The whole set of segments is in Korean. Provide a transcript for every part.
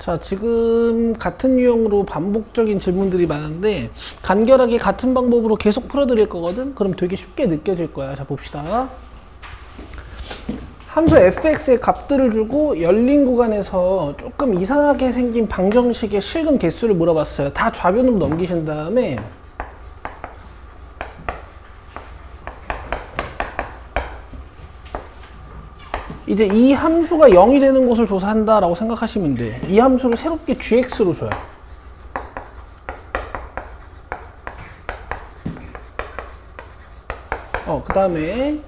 자, 지금 같은 유형으로 반복적인 질문들이 많은데 간결하게 같은 방법으로 계속 풀어드릴 거거든? 그럼 되게 쉽게 느껴질 거야. 자, 봅시다. 함수 fx의 값들을 주고 열린 구간에서 조금 이상하게 생긴 방정식의 실근 개수를 물어봤어요. 다 좌변으로 넘기신 다음에 이제 이 함수가 0이 되는 곳을 조사한다라고 생각하시면 돼. 이 함수를 새롭게 gx로 줘요. 그 다음에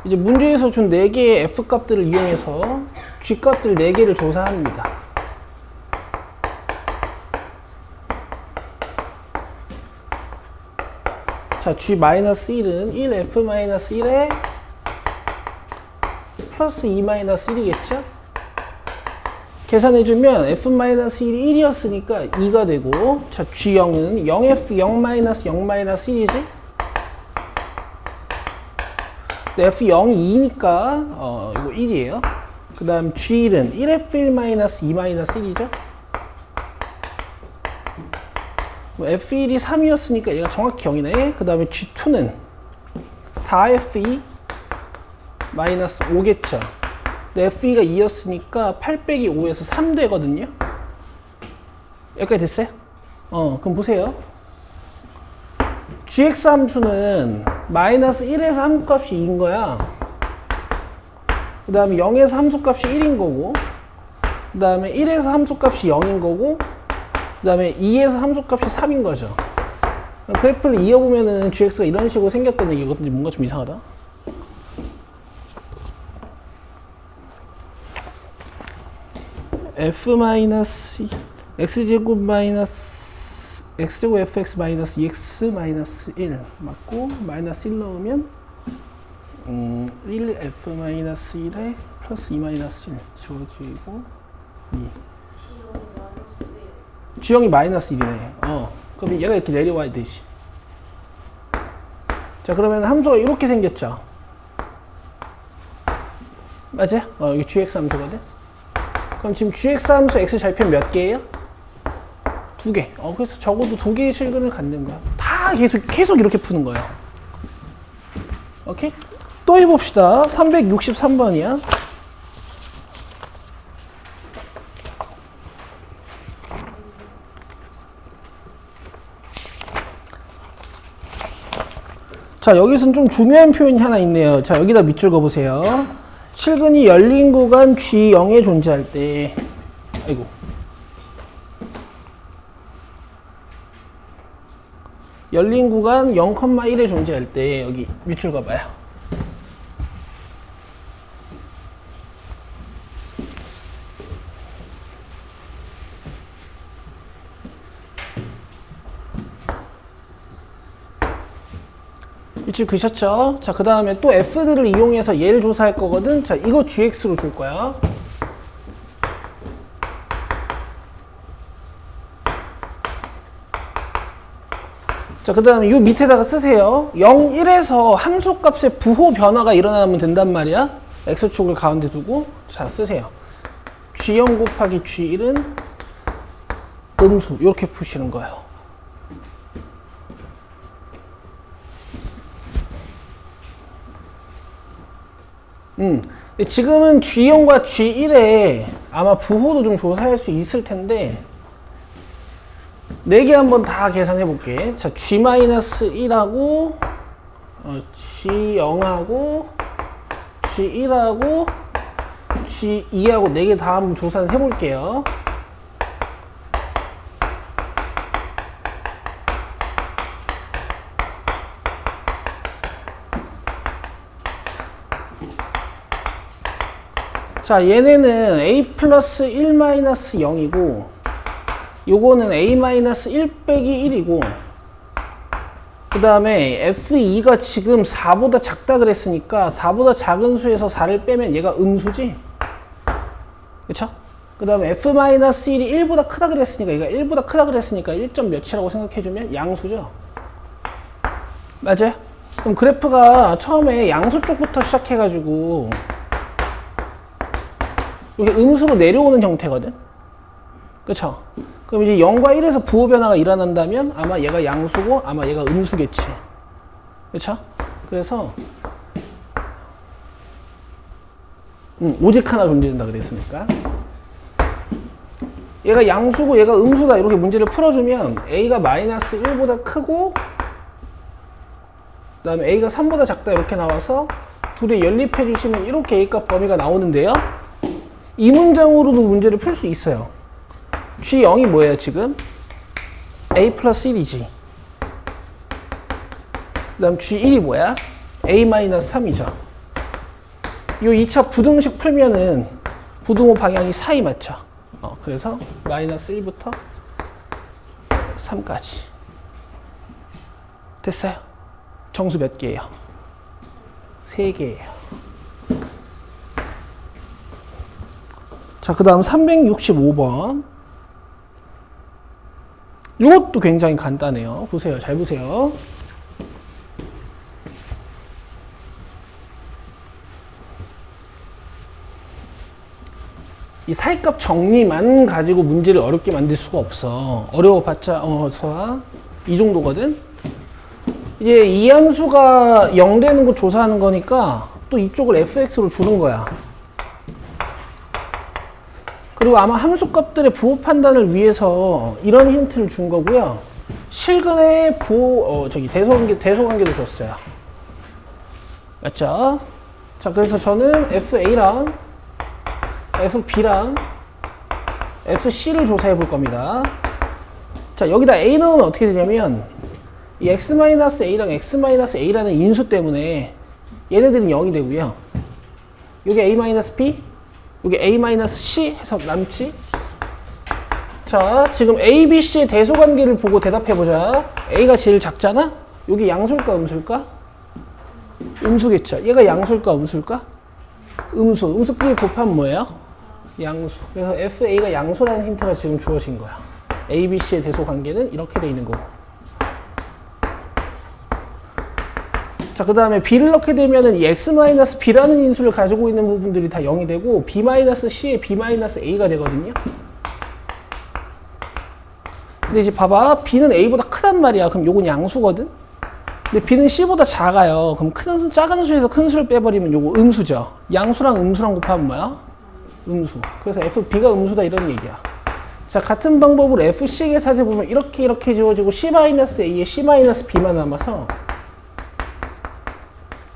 이제 문제에서 준 4개의 f 값들을 이용해서 g 값들 4개를 조사합니다. 자, g-1은 1f-1에 플러스 2-1이겠죠? 계산해주면 f-1이 1이었으니까 2가 되고, 자, g0은 0f 0-1이지? f0이 2니까 이거 1이에요. 그 다음 g1은 1f1-2-1이죠? f1이 3이었으니까 얘가 정확히 0이네. 그 다음에 g2는 4f2-5겠죠. 근데 f2가 2였으니까 8 빼기 5에서 3 되거든요. 여기까지 됐어요? 그럼 보세요. gx 함수는 마이너스 1에서 함수값이 2인 거야. 그 다음에 0에서 함수값이 1인 거고, 그 다음에 1에서 함수값이 0인 거고, 그 다음에 2에서 함수값이 3인 거죠. 그래프를 이어보면은 gx가 이런 식으로 생겼거든요. 이거 뭔가 좀 이상하다. x제곱 x제곱 fx 마이너스 2x 마이너스 1 맞고 마이너스 1 넣으면 1f 마이너스 1에 플러스 2 마이너스 1 지워지고 2 G형이 마이너스 1이네. 그럼 얘가 이렇게 내려와야 되지. 자, 그러면 함수가 이렇게 생겼죠. 맞아요? 이게 gx 함수거든. 그럼 지금 gx 함수 x 좌표는 몇 개예요? 2개. 그래서 적어도 2개의 실근을 갖는 거야. 다 계속 이렇게 푸는 거예요. 오케이? 또 해봅시다. 363번이야. 자, 여기서는 좀 중요한 표현이 하나 있네요. 자, 여기다 밑줄 그어보세요. 실근이 열린 구간 G0에 존재할 때, 아이고. 열린 구간 0,1에 존재할 때, 여기 밑줄 그어봐요. 밑줄 그셨죠? 자, 그 다음에 또 f들을 이용해서 얘를 조사할 거거든. 자, 이거 gx로 줄 거야. 자, 그 다음에 요 밑에다가 쓰세요. 0, 1에서 함수값의 부호 변화가 일어나면 된단 말이야. x축을 가운데 두고. 자, 쓰세요. g0 곱하기 g1은 음수. 이렇게 푸시는 거예요. 지금은 G0과 G1에 아마 부호도 좀 조사할 수 있을 텐데 4개 한번 다 계산해 볼게. 자, G-1하고 G0하고 G1하고 G2하고 4개 다 한번 조사해 볼게요. 자, 얘네는 a 플러스 1 마이너스 0이고 요거는 a 마이너스 1 빼기 1이고 그 다음에 f2가 지금 4보다 작다 그랬으니까 4보다 작은 수에서 4를 빼면 얘가 음수지? 그쵸? 그 다음에 f-1이 1보다 크다 그랬으니까 얘가 1보다 크다 그랬으니까 1점 몇이라고 생각해주면 양수죠? 맞아요? 그럼 그래프가 처음에 양수 쪽부터 시작해가지고 이렇게 음수로 내려오는 형태거든? 그쵸? 그럼 이제 0과 1에서 부호 변화가 일어난다면 아마 얘가 양수고 아마 얘가 음수겠지. 그쵸? 그래서 오직 하나 존재한다 그랬으니까 얘가 양수고 얘가 음수다 이렇게 문제를 풀어주면 A가 마이너스 1보다 크고 그 다음에 A가 3보다 작다 이렇게 나와서 둘이 연립해 주시면 이렇게 A값 범위가 나오는데요. 이 문장으로도 문제를 풀 수 있어요. G0이 뭐예요 지금? A 플러스 1이지. 그 다음 G1이 뭐야? A 마이너스 3이죠. 요 2차 부등식 풀면은 부등호 방향이 사이 맞죠? 그래서 마이너스 1부터 3까지. 됐어요. 정수 몇 개예요? 3개예요. 자, 그 다음 365번. 이것도 굉장히 간단해요. 보세요. 잘 보세요. 이 사이값 정리만 가지고 문제를 어렵게 만들 수가 없어. 어려워봤자 이 정도거든. 이제 이 함수가 0 되는 거 조사하는 거니까 또 이쪽을 fx로 주는 거야. 그리고 아마 함수값들의 부호 판단을 위해서 이런 힌트를 준 거고요. 실근의 부호 대소관계도 줬어요. 맞죠? 자, 그래서 저는 FA랑 FB랑 FC를 조사해 볼 겁니다. 자, 여기다 A 넣으면 어떻게 되냐면 이 X-A랑 X-A라는 인수 때문에 얘네들은 0이 되고요. 여기 A-B, 여기 A-C 해서 남지. 자, 지금 A, B, C의 대소관계를 보고 대답해 보자. A가 제일 작잖아? 여기 양수일까 음수일까? 음수겠죠. 얘가 양수일까 음수일까? 음수. 음수끼리 곱하면 뭐예요? 양수. 그래서 FA가 양수라는 힌트가 지금 주어진 거야. A, B, C의 대소관계는 이렇게 돼 있는 거고. 자, 그 다음에 B를 넣게 되면은 이 X-B라는 인수를 가지고 있는 부분들이 다 0이 되고 B-C에 B-A가 되거든요. 근데 이제 봐봐. B는 A보다 크단 말이야. 그럼 요건 양수거든? 근데 B는 C보다 작아요. 그럼 작은 수에서 큰 수를 빼버리면 요거 음수죠. 양수랑 음수랑 곱하면 뭐야? 음수. 그래서 FB가 음수다 이런 얘기야. 자, 같은 방법으로 FC 계산해 보면 이렇게 지워지고 C-A에 C-B만 남아서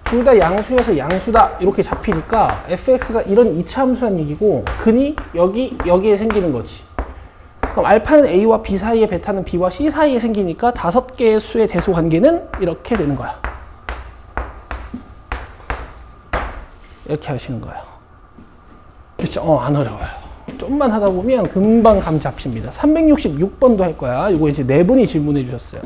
둘 다 양수여서 양수다 이렇게 잡히니까 fx가 이런 2차 함수란 얘기고 근이 여기에 생기는 거지. 그럼 알파는 a와 b 사이에 베타는 b와 c 사이에 생기니까 5개의 수의 대소관계는 이렇게 되는 거야. 이렇게 하시는 거예요. 그렇죠? 안 어려워요. 좀만 하다 보면 금방 감 잡힙니다. 366번도 할 거야. 이거 이제 4분이 질문해 주셨어요.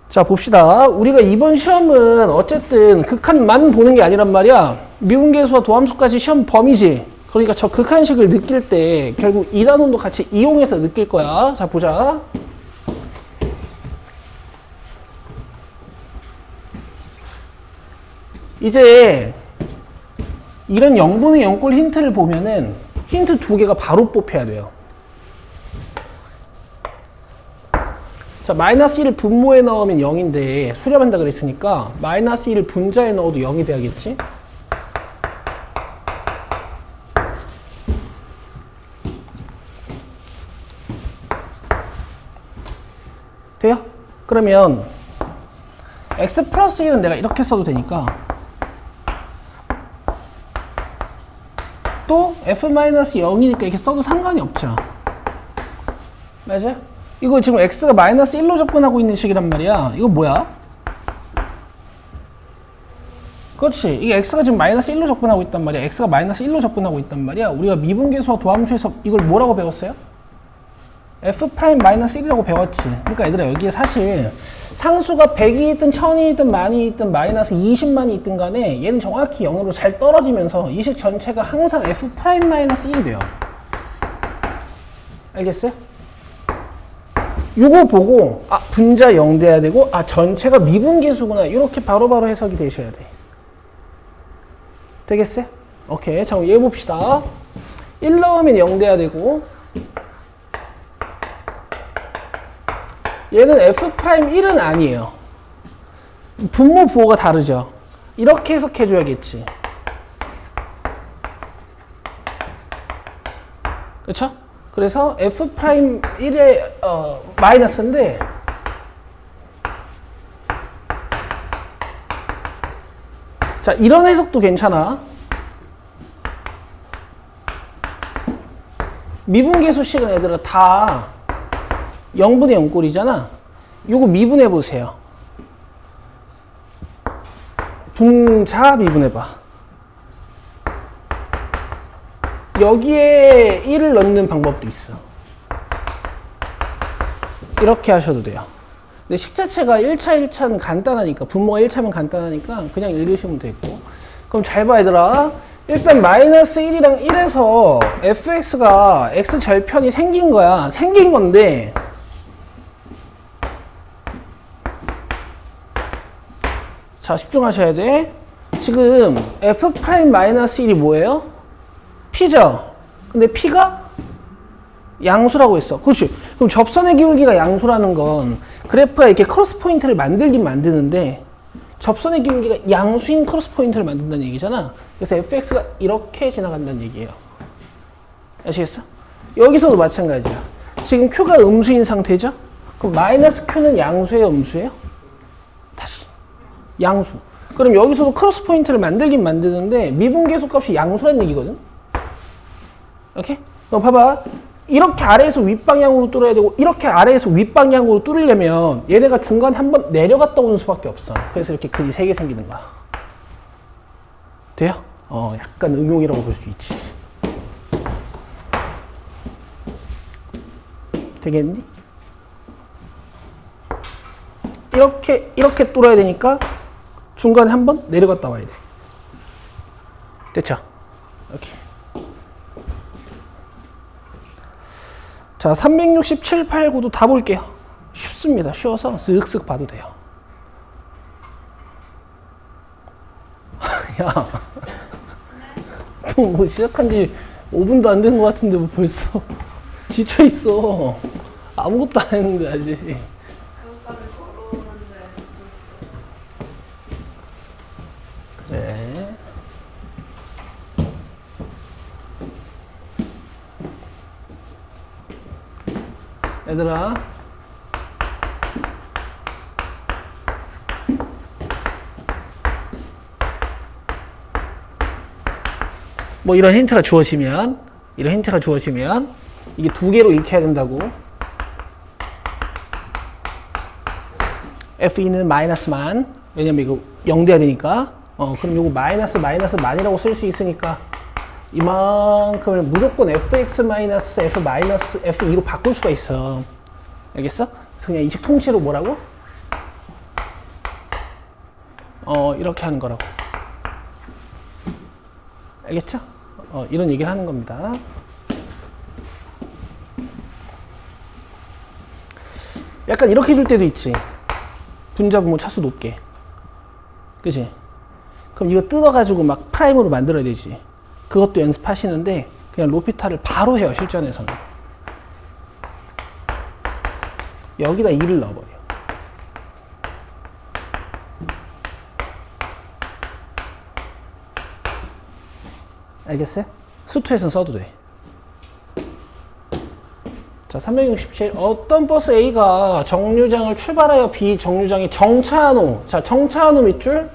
자, 봅시다. 우리가 이번 시험은 어쨌든 극한만 보는 게 아니란 말이야. 미분계수와 도함수까지 시험 범위지. 그러니까 저 극한식을 느낄 때 결국 이단원도 같이 이용해서 느낄 거야. 자, 보자. 이제 이런 0분의 0꼴 힌트를 보면은 힌트 2개가 바로 뽑혀야 돼요. 자, 마이너스 1을 분모에 넣으면 0인데 수렴한다 그랬으니까 마이너스 1을 분자에 넣어도 0이 돼야겠지? 돼요? 그러면 x 플러스 1은 내가 이렇게 써도 되니까 또 f-0이니까 이렇게 써도 상관이 없죠. 맞아? 이거 지금 x가 마이너스 1로 접근하고 있는 식이란 말이야. 이거 뭐야? 그렇지. 이게 x가 지금 마이너스 1로 접근하고 있단 말이야. x가 마이너스 1로 접근하고 있단 말이야. 우리가 미분계수와 도함수에서 이걸 뭐라고 배웠어요? f'-1이라고 배웠지. 그러니까 얘들아 여기에 사실 상수가 100이 있든 1000이 있든 만이 있든 마이너스 20만이 있든 간에 얘는 정확히 0으로 잘 떨어지면서 이 식 전체가 항상 f'-1이 돼요. 알겠어요? 요거 보고 분자 0 돼야 되고 전체가 미분계수구나 이렇게 바로바로 해석이 되셔야 돼. 되겠어요? 오케이. 자, 얘 봅시다. 1 넣으면 0 돼야 되고, 얘는 F'1은 아니에요. 분모 부호가 다르죠. 이렇게 해석해줘야겠지. 그렇죠? 그래서 F'1의 마이너스인데, 자, 이런 해석도 괜찮아. 미분계수식은 얘들아 다 0분의 0꼴이잖아. 요거 미분해보세요. 분자 미분해봐. 여기에 1을 넣는 방법도 있어. 이렇게 하셔도 돼요. 근데 식 자체가 1차는 간단하니까, 분모가 1차면 간단하니까 그냥 읽으시면 되고. 그럼 잘 봐, 얘들아. 일단 마이너스 1이랑 1에서 fx가 x 절편이 생긴 거야. 생긴 건데, 자, 집중하셔야 돼. 지금 f'-1이 뭐예요? p죠? 근데 p가 양수라고 했어. 그렇지. 그럼 접선의 기울기가 양수라는 건 그래프가 이렇게 크로스 포인트를 만들긴 만드는데, 접선의 기울기가 양수인 크로스 포인트를 만든다는 얘기잖아. 그래서 fx가 이렇게 지나간다는 얘기예요. 아시겠어? 여기서도 마찬가지야. 지금 q가 음수인 상태죠? 그럼 마이너스 q는 양수예요, 음수예요? 다시. 양수. 그럼 여기서도 크로스 포인트를 만들긴 만드는데 미분계수 값이 양수란 얘기거든? 오케이? 그럼 봐봐. 이렇게 아래에서 윗방향으로 뚫어야 되고, 이렇게 아래에서 윗방향으로 뚫으려면 얘네가 중간 한번 내려갔다 오는 수밖에 없어. 그래서 이렇게 글이 3개 생기는 거야. 돼요? 약간 응용이라고 볼 수 있지. 되겠니? 이렇게 뚫어야 되니까 중간에 한번 내려갔다 와야 돼. 됐죠? 이렇게. 자, 367, 8, 9도 다 볼게요. 쉽습니다. 쉬워서 쓱쓱 봐도 돼요. 야, 뭐 시작한 지 5분도 안 된 것 같은데 뭐 벌써 지쳐 있어. 아무것도 안 했는데 아직. 그래. 얘들아, 뭐 이런 힌트가 주어지면 이게 2개로 이렇게 해야 된다고. F2는 마이너스만, 왜냐면 이거 0 돼야 되니까. 그럼 이거 마이너스만이라고 쓸 수 있으니까 이만큼을 무조건 fx 마이너스 f 마이너스 f2로 바꿀 수가 있어. 알겠어? 그래서 그냥 이식 통째로 뭐라고? 이렇게 하는 거라고. 알겠죠? 이런 얘기를 하는 겁니다. 약간 이렇게 줄 때도 있지. 분자 분모 차수 높게. 그치? 그럼 이거 뜯어가지고 막 프라임으로 만들어야 되지. 그것도 연습하시는데 그냥 로피탈을 바로 해요, 실전에서는. 여기다 2를 넣어버려. 알겠어요? 수투에서는 써도 돼. 자, 367. 어떤 버스 A가 정류장을 출발하여 B 정류장에 정차한 후, 자, 정차한 후 밑줄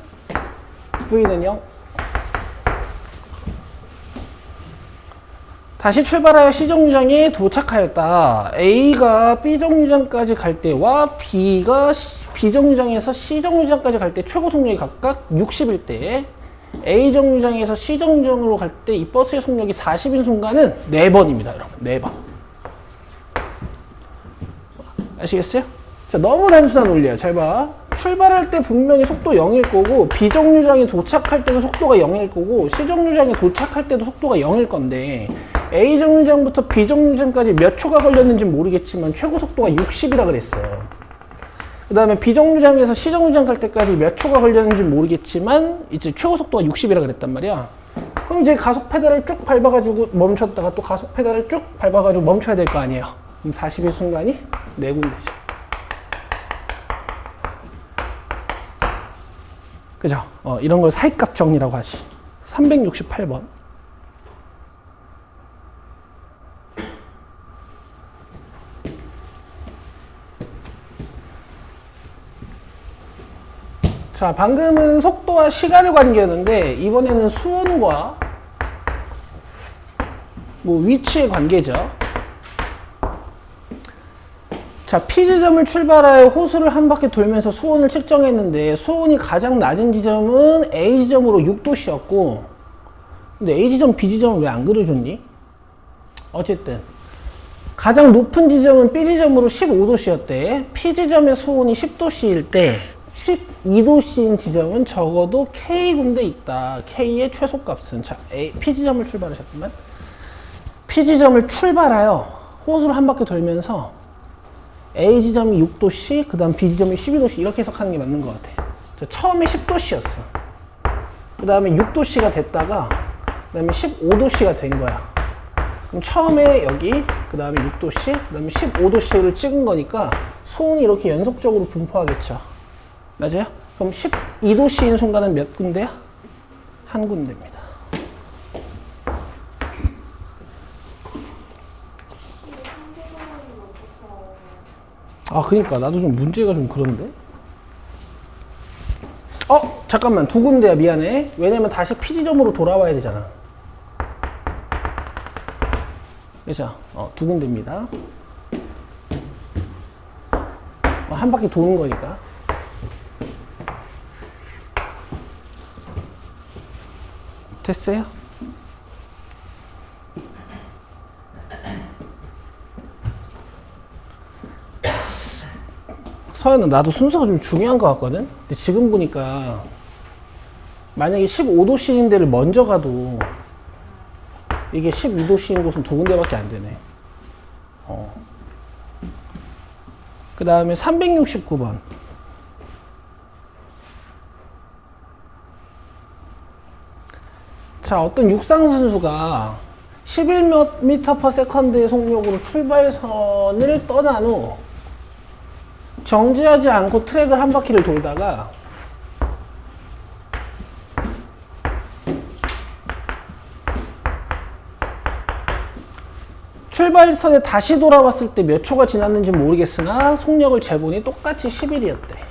V는 0. 다시 출발하여 C 정류장에 도착하였다. A가 B 정류장까지 갈 때와 B가 B 정류장에서 C 정류장까지 갈 때 최고 속력이 각각 60일 때, A 정류장에서 C 정류장으로 갈 때 이 버스의 속력이 40인 순간은 4번입니다, 여러분. 4번. 아시겠어요? 자, 너무 단순한 논리야. 잘 봐. 출발할 때 분명히 속도 0일 거고, B 정류장에 도착할 때도 속도가 0일 거고, C 정류장에 도착할 때도 속도가 0일 건데, A 정류장부터 B 정류장까지 몇 초가 걸렸는지 모르겠지만 최고 속도가 60이라 그랬어. 그 다음에 B 정류장에서 C 정류장 갈 때까지 몇 초가 걸렸는지 모르겠지만 이제 최고 속도가 60이라 그랬단 말이야. 그럼 이제 가속 페달을 쭉 밟아가지고 멈췄다가 또 가속 페달을 쭉 밟아가지고 멈춰야 될 거 아니에요. 그럼 40일 순간이 4군데죠. 그죠? 이런 걸 사이값 정리라고 하지. 368번. 자, 방금은 속도와 시간의 관계였는데 이번에는 수온과 뭐 위치의 관계죠. 자, P지점을 출발하여 호수를 한 바퀴 돌면서 수온을 측정했는데 수온이 가장 낮은 지점은 A지점으로 6도씨였고 근데 A지점, B지점은 왜 안 그려줬니? 어쨌든 가장 높은 지점은 B지점으로 15도씨였대. P지점의 수온이 10도씨일 때 12도씨인 지점은 적어도 K군데 있다. K의 최소값은 자, P지점을 출발하셨구만. P지점을 출발하여 호수를 한 바퀴 돌면서 A지점이 6도씨, 그 다음 B지점이 12도씨 이렇게 해석하는 게 맞는 것 같아. 자, 처음에 10도씨였어. 그 다음에 6도씨가 됐다가 그 다음에 15도씨가 된 거야. 그럼 처음에 여기, 그 다음에 6도씨, 그 다음에 15도씨를 찍은 거니까 수온이 이렇게 연속적으로 분포하겠죠. 맞아요? 그럼 12도씨인 순간은 몇 군데야? 한 군데입니다. 아, 그러니까 나도 좀 문제가 좀 그런데. 잠깐만, 2군데야. 미안해. 왜냐면 다시 P지점으로 돌아와야 되잖아. 그죠? 2군데입니다. 한 바퀴 도는 거니까. 됐어요? 서현은 나도 순서가 좀 중요한 것 같거든? 근데 지금 보니까 만약에 15도씨인 데를 먼저 가도 이게 12도씨인 곳은 2군데밖에 안 되네. 그 다음에 369번. 자, 어떤 육상 선수가 11m/s의 속력으로 출발선을 떠난 후 정지하지 않고 트랙을 한 바퀴를 돌다가 출발선에 다시 돌아왔을 때 몇 초가 지났는지 모르겠으나 속력을 재보니 똑같이 11이었대.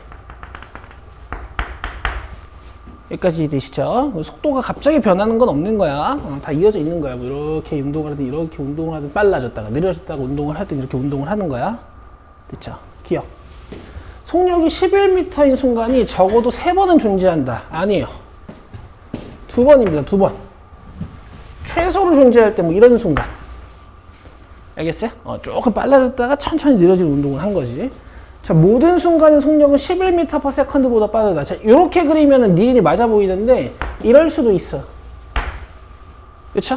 여기까지 되시죠? 속도가 갑자기 변하는 건 없는 거야. 다 이어져 있는 거야. 뭐 이렇게 운동을 하든 이렇게 운동을 하든 빨라졌다가 느려졌다가 운동을 하든 이렇게 운동을 하는 거야. 됐죠? 기억. 속력이 11m인 순간이 적어도 3번은 존재한다. 아니에요. 2번입니다. 2번. 최소로 존재할 때 뭐 이런 순간. 알겠어요? 조금 빨라졌다가 천천히 느려지는 운동을 한 거지. 자, 모든 순간의 속력은 11m/s보다 빠르다. 자, 이렇게 그리면은 니은이 맞아 보이는데 이럴 수도 있어. 그쵸?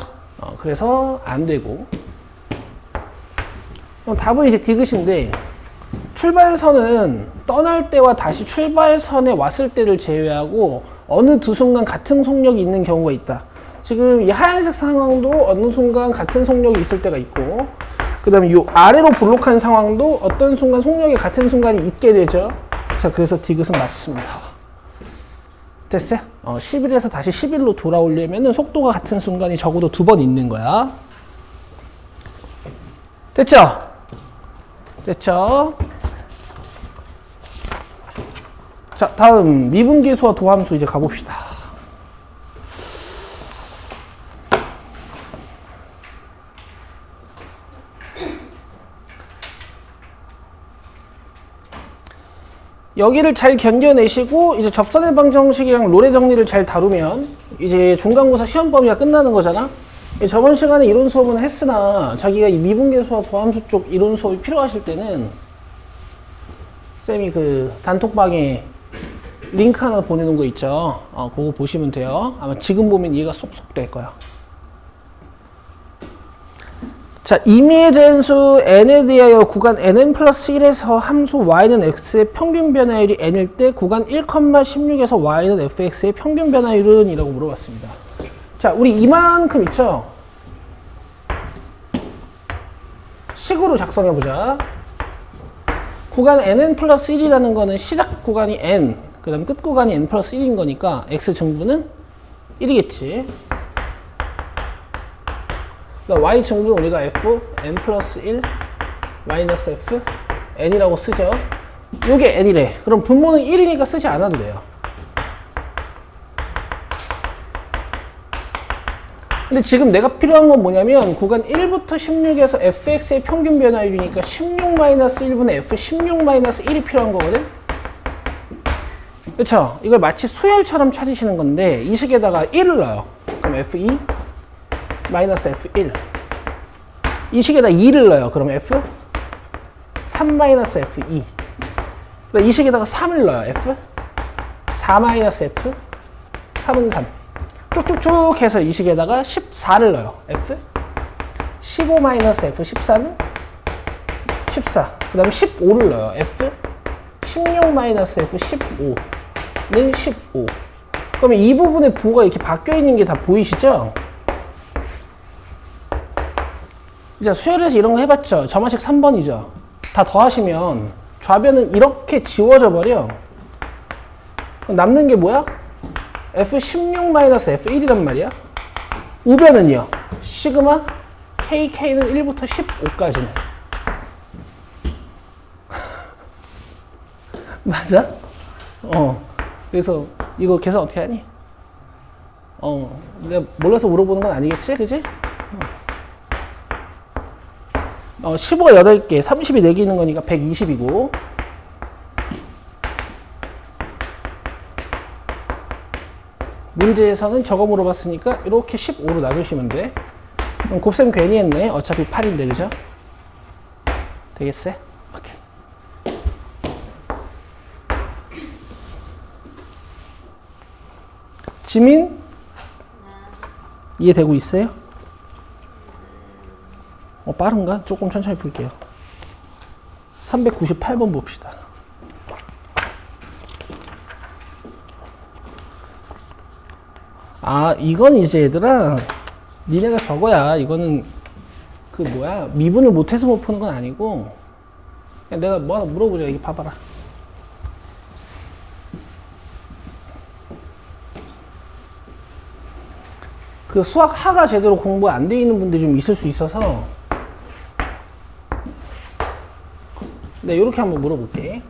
그래서 안 되고. 그럼 답은 이제 디귿인데 출발선은 떠날 때와 다시 출발선에 왔을 때를 제외하고 어느 두 순간 같은 속력이 있는 경우가 있다. 지금 이 하얀색 상황도 어느 순간 같은 속력이 있을 때가 있고 그 다음에 이 아래로 볼록한 상황도 어떤 순간 속력이 같은 순간이 있게 되죠. 자, 그래서 디귿은 맞습니다. 됐어요? 11에서 다시 11로 돌아오려면 속도가 같은 순간이 적어도 2번 있는 거야. 됐죠? 됐죠? 자, 다음 미분계수와 도함수 이제 가봅시다. 여기를 잘 견뎌내시고 이제 접선의 방정식이랑 롤의 정리를 잘 다루면 이제 중간고사 시험 범위가 끝나는 거잖아. 저번 시간에 이론 수업은 했으나 자기가 이 미분계수와 도함수 쪽 이론 수업이 필요하실 때는 쌤이 그 단톡방에 링크 하나 보내놓은 거 있죠. 그거 보시면 돼요. 아마 지금 보면 이해가 쏙쏙 될 거야. 자, 임의의 제한수 n에 대하여 구간 nn+1에서 함수 y는 x의 평균 변화율이 n일 때 구간 1,16에서 y는 fx의 평균 변화율은? 이라고 물어봤습니다. 자, 우리 이만큼 있죠? 식으로 작성해보자. 구간 nn 플러스 1이라는 거는 시작 구간이 n, 그 다음 끝 구간이 n 플러스 1인 거니까 x 증부는 1이겠지. y 증부는 우리가 f n 플러스 1 마이너스 f n이라고 쓰죠. 요게 n이래. 그럼 분모는 1이니까 쓰지 않아도 돼요. 근데 지금 내가 필요한 건 뭐냐면 구간 1부터 16에서 fx의 평균 변화율이니까 16-1분의 f16-1이 필요한 거거든? 그쵸? 이걸 마치 수열처럼 찾으시는 건데 이 식에다가 1을 넣어요. 그럼 f2 마이너스 f1. 이 식에다 2를 넣어요. 그럼 f3 마이너스 f2. 이 식에다가 3을 넣어요. f4 마이너스 f 3은 3. 쭉쭉쭉 해서 이 식에다가 14를 넣어요. f 15 마이너스 f 14는 14. 그 다음에 15를 넣어요. f 16 마이너스 f 15는 15. 그러면 이 부분의 부호가 이렇게 바뀌어 있는 게 다 보이시죠? 자, 수열에서 이런 거 해봤죠? 점화식 3번이죠? 다 더하시면 좌변은 이렇게 지워져 버려. 남는 게 뭐야? f16-f1이란 말이야. 우변은요. 시그마 kk는 1부터 15까지는. 맞아? 그래서 이거 계산 어떻게 하니? 내가 몰라서 물어보는 건 아니겠지? 그지? 15가 8개, 30이 4개 있는 거니까 120이고. 문제에서는 저거 물어봤으니까 이렇게 15로 놔주시면 돼. 그럼 곱셈 괜히 했네. 어차피 8인데, 그죠? 되겠어요? 오케이. 지민? 이해되고 있어요? 빠른가? 조금 천천히 풀게요. 398번 봅시다. 이건 이제 얘들아, 니네가 저거야. 이거는 그 뭐야, 미분을 못해서 못 푸는 건 아니고, 그냥 내가 뭐 하나 물어보자. 이게 봐봐라. 그 수학 하가 제대로 공부 안 돼 있는 분들이 좀 있을 수 있어서, 네, 이렇게 한번 물어볼게.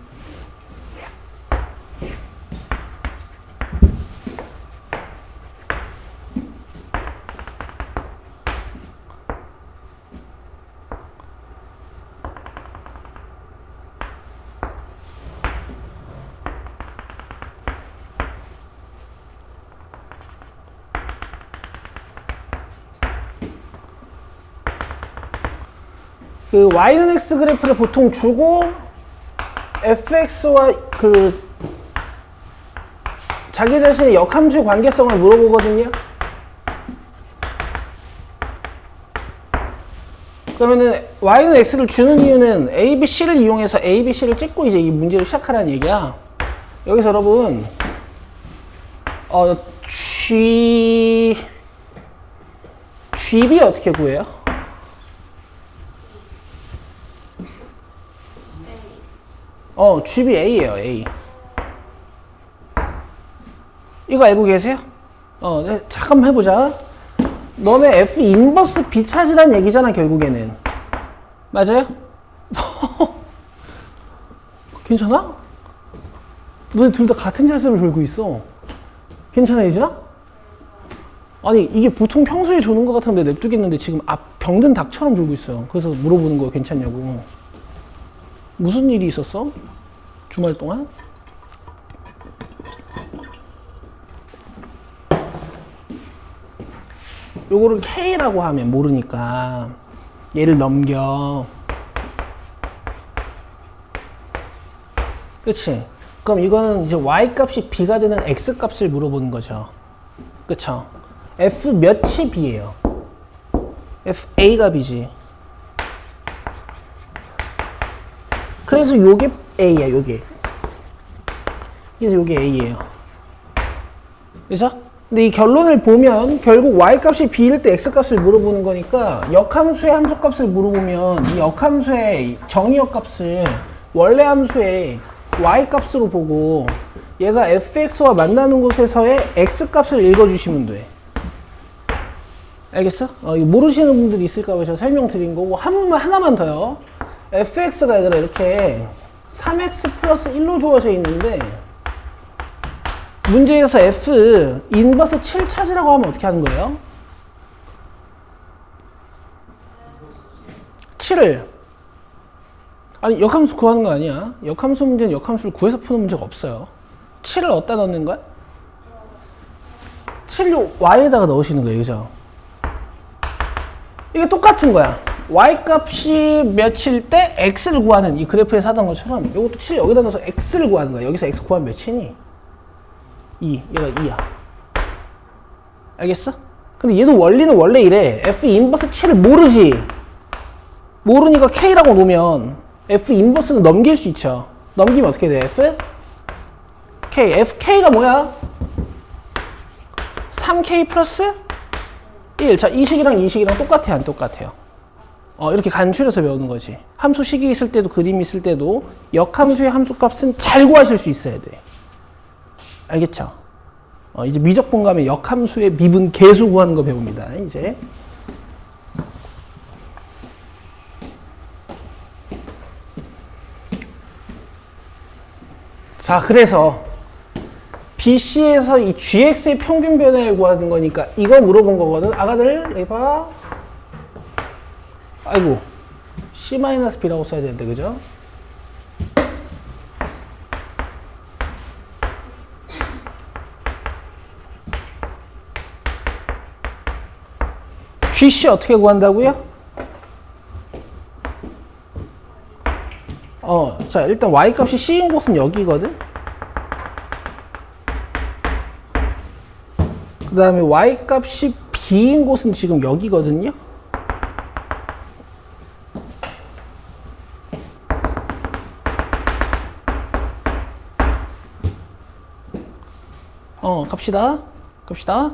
그 y는 x 그래프를 보통 주고 fx와 그 자기 자신의 역함수의 관계성을 물어보거든요. 그러면은 y는 x를 주는 이유는 a, b, c를 이용해서 a, b, c를 찍고 이제 이 문제를 시작하라는 얘기야. 여기서 여러분 GB 어떻게 구해요? GB A예요, A. 이거 알고 계세요? 네, 잠깐만 해보자. 너네 F 인버스 B 찾으란 얘기잖아, 결국에는. 맞아요? 괜찮아? 너네 둘 다 같은 자세로 졸고 있어. 괜찮아, 예진아? 아니, 이게 보통 평소에 조는 것 같으면 내가 냅두겠는데 지금 병든 닭처럼 졸고 있어요. 그래서 물어보는 거예요, 괜찮냐고. 무슨 일이 있었어? 주말 동안? 요거를 K라고 하면 모르니까 얘를 넘겨. 그치? 그럼 이거는 이제 Y 값이 B가 되는 X 값을 물어보는 거죠. 그쵸? F 몇이 B예요? F A가 B지. 그래서 요게 A야, 요게. 그래서 요게 A예요. 그죠? 근데 이 결론을 보면 결국 y값이 b일 때 x값을 물어보는 거니까 역함수의 함수값을 물어보면 이 역함수의 정의역값을 원래 함수의 y값으로 보고 얘가 fx와 만나는 곳에서의 x값을 읽어주시면 돼. 알겠어? 이거 모르시는 분들이 있을까봐 제가 설명드린 거고 한 번만 하나만 더요. fx가 얘들아 이렇게 3x 플러스 1로 주어져 있는데 문제에서 f 인버스 7 찾으라고 하면 어떻게 하는 거예요? 7을 아니 역함수 구하는 거 아니야. 역함수 문제는 역함수를 구해서 푸는 문제가 없어요. 7을 어디다 넣는 거야? 7을 y에다가 넣으시는 거예요. 그죠? 이게 똑같은 거야. y값이 몇일 때 x를 구하는 이 그래프에서 하던 것처럼 이것도 7 여기다 넣어서 x를 구하는 거야. 여기서 x 구하면 몇이니? 2. 얘가 2야. 알겠어? 근데 얘도 원리는 원래 이래. f 인버스 7을 모르지. 모르니까 k라고 놓으면 f 인버스는 넘길 수 있죠. 넘기면 어떻게 돼? f? k. fk가 뭐야? 3k 플러스 1. 자, 이 식이랑 이 식이랑 똑같아요? 안 똑같아요? 이렇게 간추려서 배우는 거지. 함수 식이 있을 때도 그림이 있을 때도 역함수의 함수값은 잘 구하실 수 있어야 돼. 알겠죠? 이제 미적분감의 역함수의 미분 계수 구하는 거 배웁니다. 이제. 자, 그래서 BC에서 이 GX의 평균 변화를 구하는 거니까 이거 물어본 거거든. 아가들, 여기 봐. 아이고, C-B라고 써야 되는데, 그죠? GC 어떻게 구한다고요? 자, 일단 Y값이 C인 곳은 여기거든? 그 다음에 Y값이 B인 곳은 지금 여기거든요? 갑시다.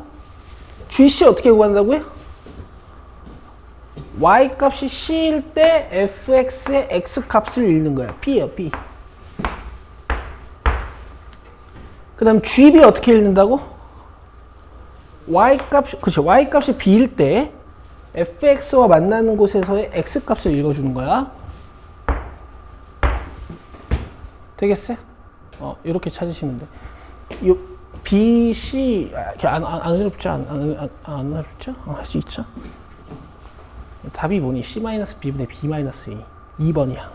GC 어떻게 구한다고요? Y값이 C일 때 fx의 x값을 읽는 거야. P예요, P. 그 다음 GB 어떻게 읽는다고? Y값이 B일 때 fx와 만나는 곳에서의 x값을 읽어주는 거야. 되겠어요? 이렇게 찾으시면 돼. B, C, 안 어렵죠? 안 어렵죠? 할 수 있죠? 답이 뭐니? C-B분의 B-A. 2번이야.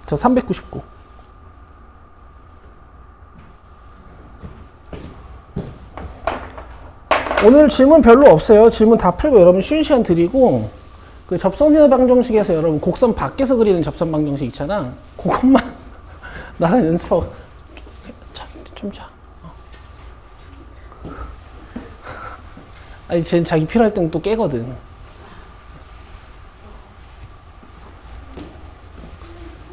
저 399. 오늘 질문 별로 없어요. 질문 다 풀고 여러분 쉬는 시간 드리고 그 접선의 방정식에서 여러분 곡선 밖에서 그리는 접선 방정식 있잖아. 그것만 나는 연습하고 좀 자. 아니 쟤는 자기 필요할 때는 또 깨거든.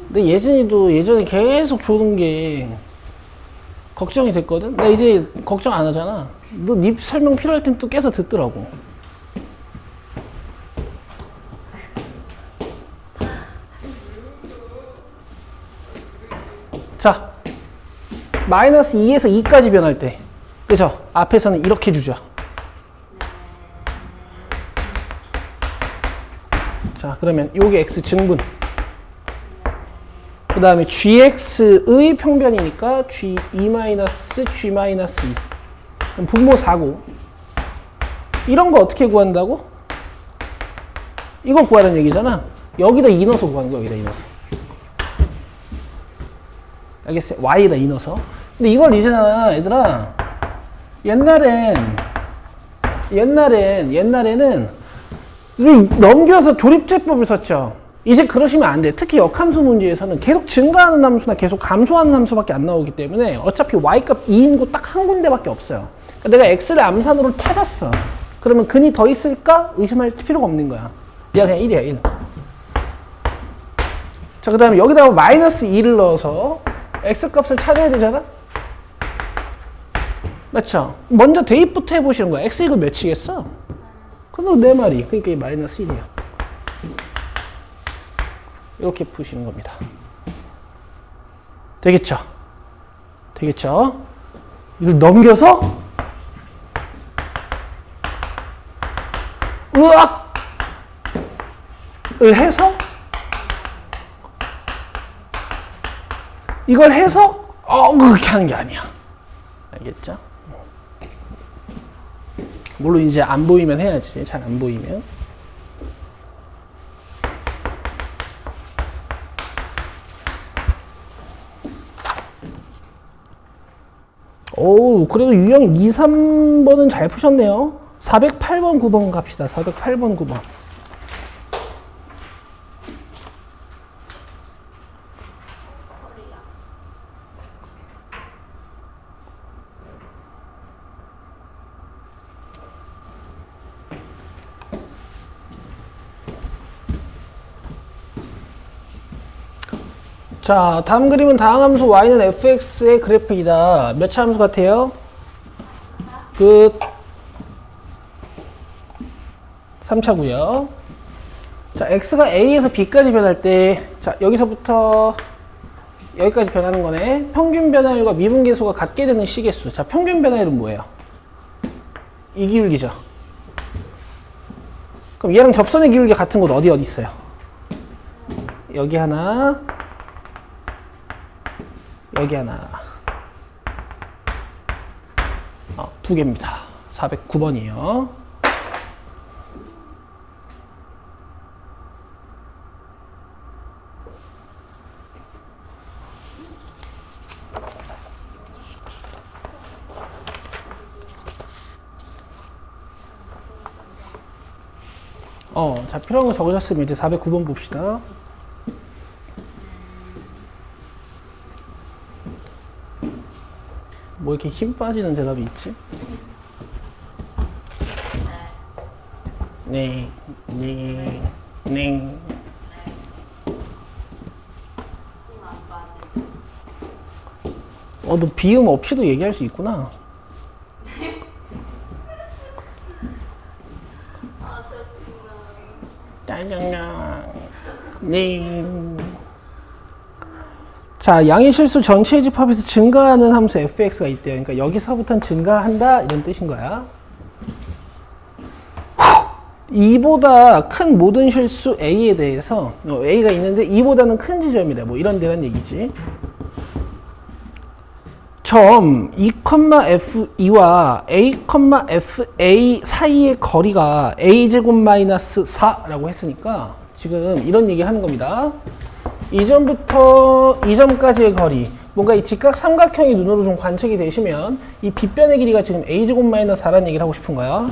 근데 예진이도 예전에 계속 조는 게 걱정이 됐거든. 나 이제 걱정 안 하잖아. 너 네 설명 필요할 땐 또 깨서 듣더라고. 자, 마이너스 2에서 2까지 변할 때, 그죠? 앞에서는 이렇게 주죠. 자, 그러면 요게 x 증분. 그 다음에 gx의 평변이니까 g2-g-2. 그럼 분모 4고. 이런 거 어떻게 구한다고? 이거 구하라는 얘기잖아. 여기다 2 넣어서 구하는 거야, 여기다 2 넣어서. 알겠어요? y에다 2 넣어서. 근데 이걸 이제는 얘들아, 옛날에는 넘겨서 조립제법을 썼죠. 이제 그러시면 안 돼. 특히 역함수 문제에서는 계속 증가하는 함수나 계속 감소하는 함수밖에 안 나오기 때문에 어차피 y값 2인 곳 딱 한 군데밖에 없어요. 그러니까 내가 x를 암산으로 찾았어. 그러면 근이 더 있을까? 의심할 필요가 없는 거야. 얘가 그냥 1이야, 1. 자, 그 다음에 여기다가 마이너스 2를 넣어서 x값을 찾아야 되잖아? 맞죠? 먼저 대입부터 해보시는 거야. x 이거 몇이겠어? 그럼 네 마리. 그러니까 이 마이너스 1이야. 이렇게 푸시는 겁니다. 되겠죠? 되겠죠? 이걸 넘겨서 으악! 을 해서 이걸 해서 그렇게 하는 게 아니야. 알겠죠? 물론 이제 안 보이면 해야지. 잘 안 보이면. 오, 그래도 유형 2, 3번은 잘 푸셨네요. 408번, 9번 갑시다. 408번, 9번. 자, 다음 그림은 다항함수 y는 fx의 그래프이다. 몇 차 함수 같아요? 끝. 3차고요. 자, x가 a에서 b까지 변할 때, 자, 여기서부터 여기까지 변하는 거네. 평균 변화율과 미분계수가 같게 되는 시계수. 자, 평균 변화율은 뭐예요? 이 기울기죠. 그럼 얘랑 접선의 기울기 같은 곳 어디 있어요? 여기 하나, 여기 하나. 두 개입니다. 409번이에요. 자, 필요한 거 적으셨으면 이제 409번 봅시다. 뭐 이렇게 힘 빠지는 대답이 있지? 네, 네, 네. 너 비음 없이도 얘기할 수 있구나. 짜장면. 네. 자, 양의 실수 전체의 집합에서 증가하는 함수 fx가 있대요. 그러니까 여기서부터는 증가한다 이런 뜻인 거야. 2보다 큰 모든 실수 a에 대해서 a가 있는데 2보다는 큰 지점이래. 뭐 이런 데란 얘기지. 점 2,f2와 a,fa 사이의 거리가 a제곱 마이너스 4라고 했으니까 지금 이런 얘기 하는 겁니다. 이 점부터 이 점까지의 거리, 뭔가 이 직각 삼각형이 눈으로 좀 관측이 되시면 이 빗변의 길이가 지금 a제곱 마이너스 4라는 얘기를 하고 싶은 거야.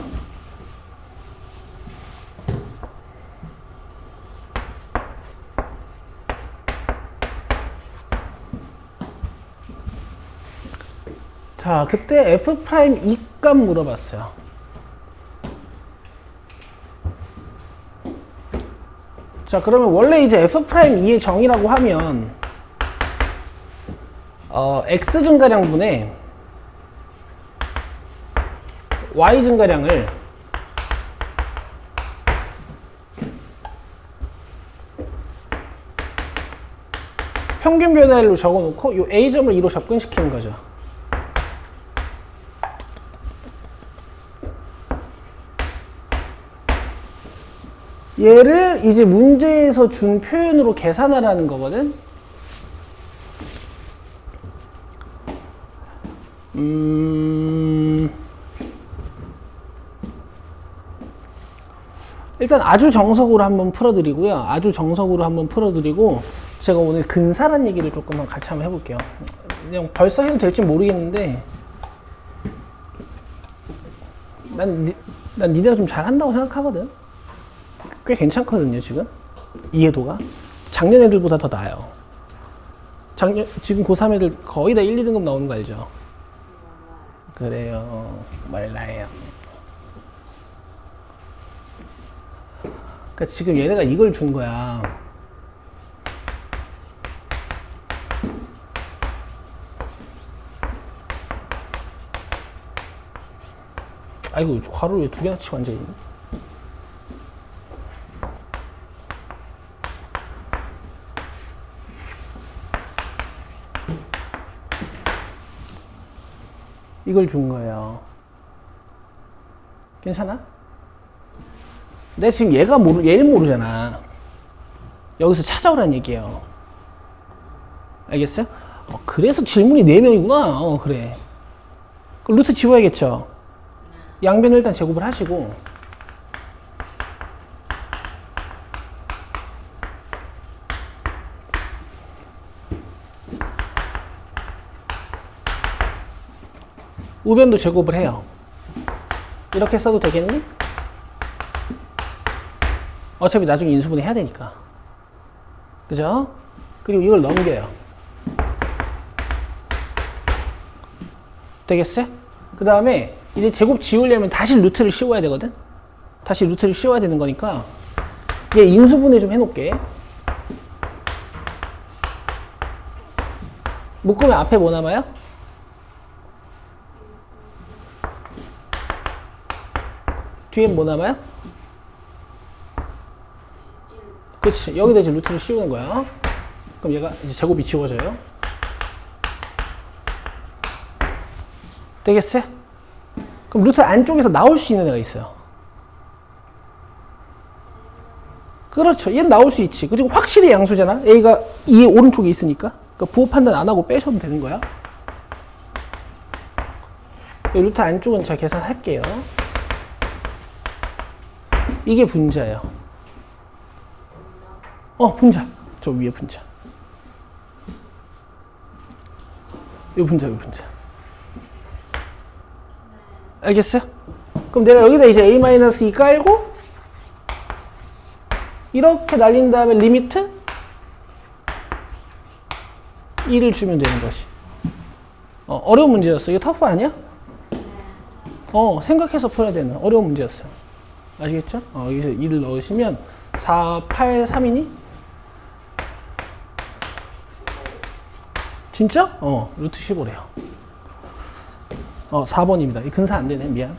자, 그때 f' 값 물어봤어요. 자, 그러면 원래 이제 f'2의 정의라고 하면 x 증가량분의 y 증가량을 평균 변화율로 적어놓고 이 a점을 2로 접근시키는 거죠. 얘를 이제 문제에서 준 표현으로 계산하라는 거거든. 일단 아주 정석으로 한번 풀어드리고요. 아주 정석으로 한번 풀어드리고 제가 오늘 근사란 얘기를 조금 같이 한번 해볼게요. 그냥 벌써 해도 될지 모르겠는데 난 니네가 좀 잘한다고 생각하거든. 꽤 괜찮거든요, 지금. 이해도가. 작년 애들보다 더 나아요. 지금 고3 애들 거의 다 1, 2등급 나오는 거 알죠? 그래요. 몰라요. 그러니까 지금 얘네가 이걸 준 거야. 아이고, 괄호를 왜 두 개나 치고 앉아있니? 이걸 준 거예요. 괜찮아? 내가 지금 얘를 모르잖아. 여기서 찾아오라는 얘기예요. 알겠어요? 그래서 질문이 4명이구나. 그래. 그럼 루트 지워야겠죠? 양변을 일단 제곱을 하시고, 우변도 제곱을 해요. 이렇게 써도 되겠니? 어차피 나중에 인수분해 해야 되니까. 그죠? 그리고 이걸 넘겨요. 되겠어요? 그 다음에 이제 제곱 지우려면 다시 루트를 씌워야 되거든? 다시 루트를 씌워야 되는 거니까 얘 인수분해 좀 해놓을게. 묶으면 앞에 뭐 남아요? 뒤엔 뭐 남아요? 그렇지. 여기다 이제 루트를 씌우는 거야. 그럼 얘가 이제 제곱이 지워져요. 되겠어요? 그럼 루트 안쪽에서 나올 수 있는 애가 있어요. 그렇죠. 얘는 나올 수 있지. 그리고 확실히 양수잖아. A가 이 오른쪽에 있으니까. 그러니까 부호 판단 안 하고 빼셔도 되는 거야. 루트 안쪽은 제가 계산할게요. 이게 분자예요. 분자. 저 위에 분자. 요 분자, 요 분자. 알겠어요? 그럼 내가 여기다 이제 A-2 깔고 이렇게 날린 다음에 리미트 2를 주면 되는 것이. 어려운 문제였어. 이거 터프 아니야? 생각해서 풀어야 되는 어려운 문제였어요. 아시겠죠? 여기서 2를 넣으시면 4, 8, 3이니? 진짜? 루트 15래요. 4번입니다. 이 근사 안 되네. 미안.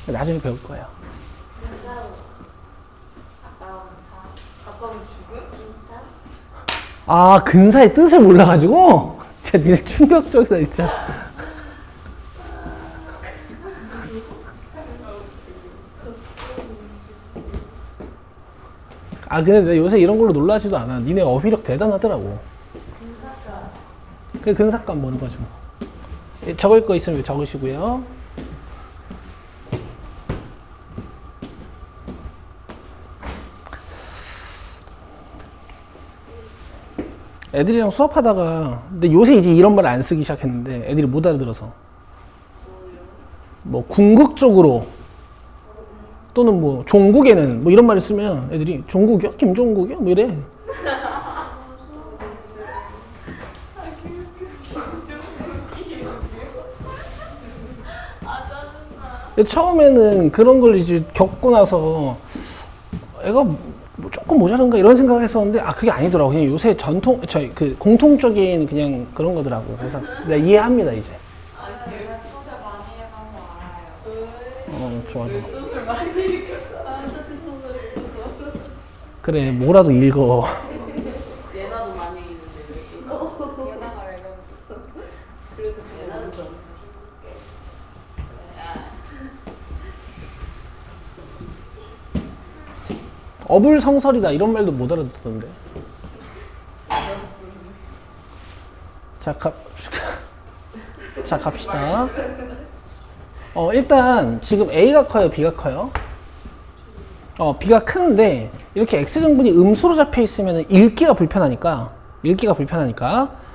나중에 배울 거예요. 아, 근사의 뜻을 몰라가지고? 진짜 니네 충격적이다, 진짜. 근데 내가 요새 이런 걸로 놀라지도 않아. 니네 어휘력 대단하더라고. 그 근사감 보는 거죠. 적을 거 있으면 적으시고요. 애들이랑 수업하다가, 근데 요새 이제 이런 말 안 쓰기 시작했는데 애들이 못 알아들어서. 뭐 궁극적으로 또는 뭐 종국에는 뭐 이런 말을 쓰면 애들이 종국이요? 김종국이요? 뭐 이래. 처음에는 그런 걸 이제 겪고 나서 애가 뭐 조금 모자란가 이런 생각을 했었는데 그게 아니더라고. 그냥 요새 그 공통적인 그냥 그런 거더라고. 그래서 내가 이해합니다 이제. 내가 수술 많이 해봐서 알아요. 좋아. 수술 많이 읽었어. 그래, 뭐라도 읽어. 예나도 많이 읽는데 예나가 왜 그래서 예나는 좀 힘들게. 어불성설이다 이런 말도 못 알아듣던데. 자, 갑시다. 일단 지금 A가 커요, B가 커요? B가 크는데 이렇게 X정분이 음수로 잡혀 있으면 읽기가 불편하니까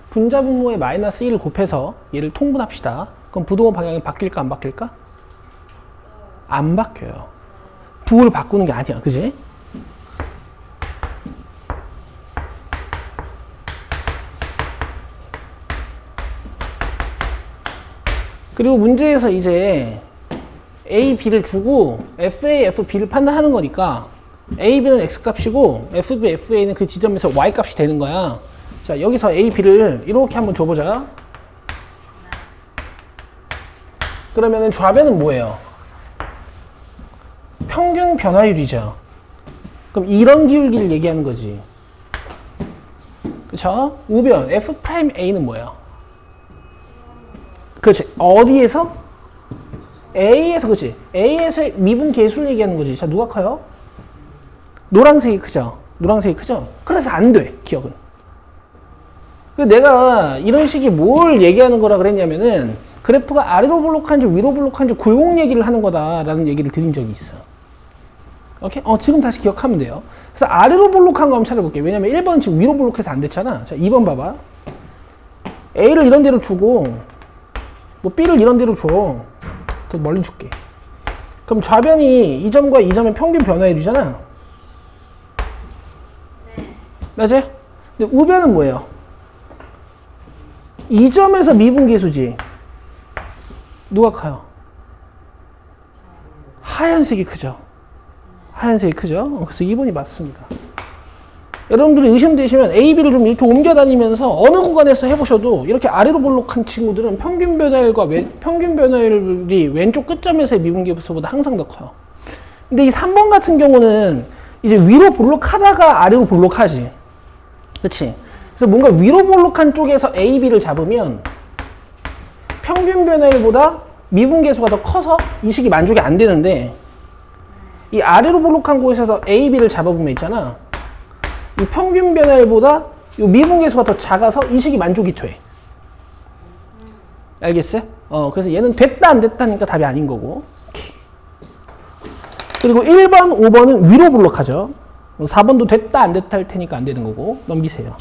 분자 분모에 마이너스 1을 곱해서 얘를 통분합시다. 그럼 부동호 방향이 바뀔까 안 바뀔까? 안 바뀌어요. 부호를 바꾸는 게 아니야, 그지? 그리고 문제에서 이제 A, B를 주고 FA, FB를 판단하는 거니까 A, B는 X값이고 FB, FA는 그 지점에서 Y값이 되는 거야. 자, 여기서 A, B를 이렇게 한번 줘보자. 그러면은 좌변은 뭐예요? 평균 변화율이죠. 그럼 이런 기울기를 얘기하는 거지. 그쵸? 우변 F'A는 뭐예요? 그렇지. 어디에서? A에서, 그렇지. A에서의 미분 계수를 얘기하는 거지. 자, 누가 커요? 노란색이 크죠? 노란색이 크죠? 그래서 안 돼, 기억은. 내가 이런 식이 뭘 얘기하는 거라 그랬냐면은 그래프가 아래로 볼록한지 위로 볼록한지 굴곡 얘기를 하는 거다라는 얘기를 드린 적이 있어. 오케이? 지금 다시 기억하면 돼요. 그래서 아래로 볼록한 거 한번 찾아볼게요. 왜냐면 1번은 지금 위로 볼록해서 안 됐잖아. 자, 2번 봐봐. A를 이런 데로 주고 뭐 B를 이런 데로 줘. 더 멀리 줄게. 그럼 좌변이 이 점과 이 점의 평균 변화율이잖아. 맞아요? 근데 우변은 뭐예요? 이 점에서 미분계수지. 누가 커요? 하얀색이 크죠? 하얀색이 크죠? 그래서 2번이 맞습니다. 여러분들이 의심되시면 A, B를 좀 이렇게 옮겨 다니면서 어느 구간에서 해보셔도 이렇게 아래로 볼록한 친구들은 평균 변화율이 왼쪽 끝점에서의 미분계수보다 항상 더 커요. 근데 이 3번 같은 경우는 이제 위로 볼록하다가 아래로 볼록하지. 그치? 그래서 뭔가 위로 볼록한 쪽에서 A, B를 잡으면 평균 변화율보다 미분계수가 더 커서 이 식이 만족이 안 되는데 이 아래로 볼록한 곳에서 A, B를 잡아보면 있잖아. 이 평균 변화율보다 이 미분계수가 더 작아서 이 식이 만족이 돼. 알겠어요? 그래서 얘는 됐다 안 됐다 하니까 답이 아닌 거고. 그리고 1번, 5번은 위로 볼록하죠. 4번도 됐다 안 됐다 할 테니까 안 되는 거고. 넘기세요.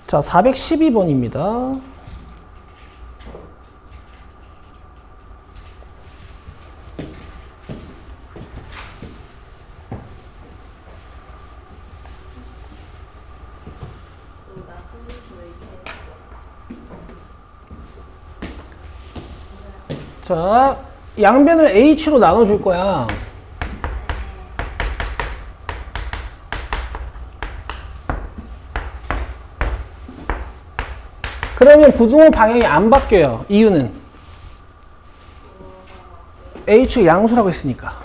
자, 412번입니다. 자, 양변을 H로 나눠줄 거야. 그러면 부등호 방향이 안 바뀌어요. 이유는 H 양수라고 했으니까.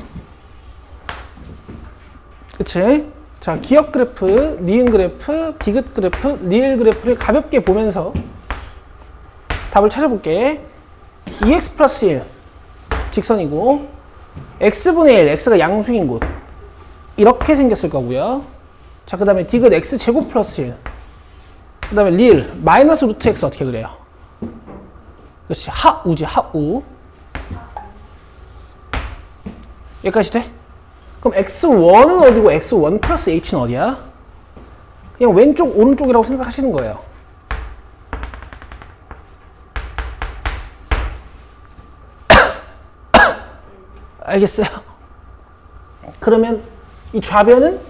그치? 자, 기억 그래프, 니은 그래프, 디귿 그래프, 리을 그래프를 가볍게 보면서 답을 찾아볼게. 2x 플러스 1 직선이고 x분의 1, x가 양수인 곳 이렇게 생겼을 거고요. 자, 그 다음에 디귿 x제곱 플러스 1, 그 다음에 리을 마이너스 루트 x 어떻게 그래요? 그렇지, 하우지, 하우. 여기까지 돼? 그럼 x1은 어디고 x1 플러스 h는 어디야? 그냥 왼쪽 오른쪽이라고 생각하시는 거예요. 알겠어요? 그러면 이 좌변은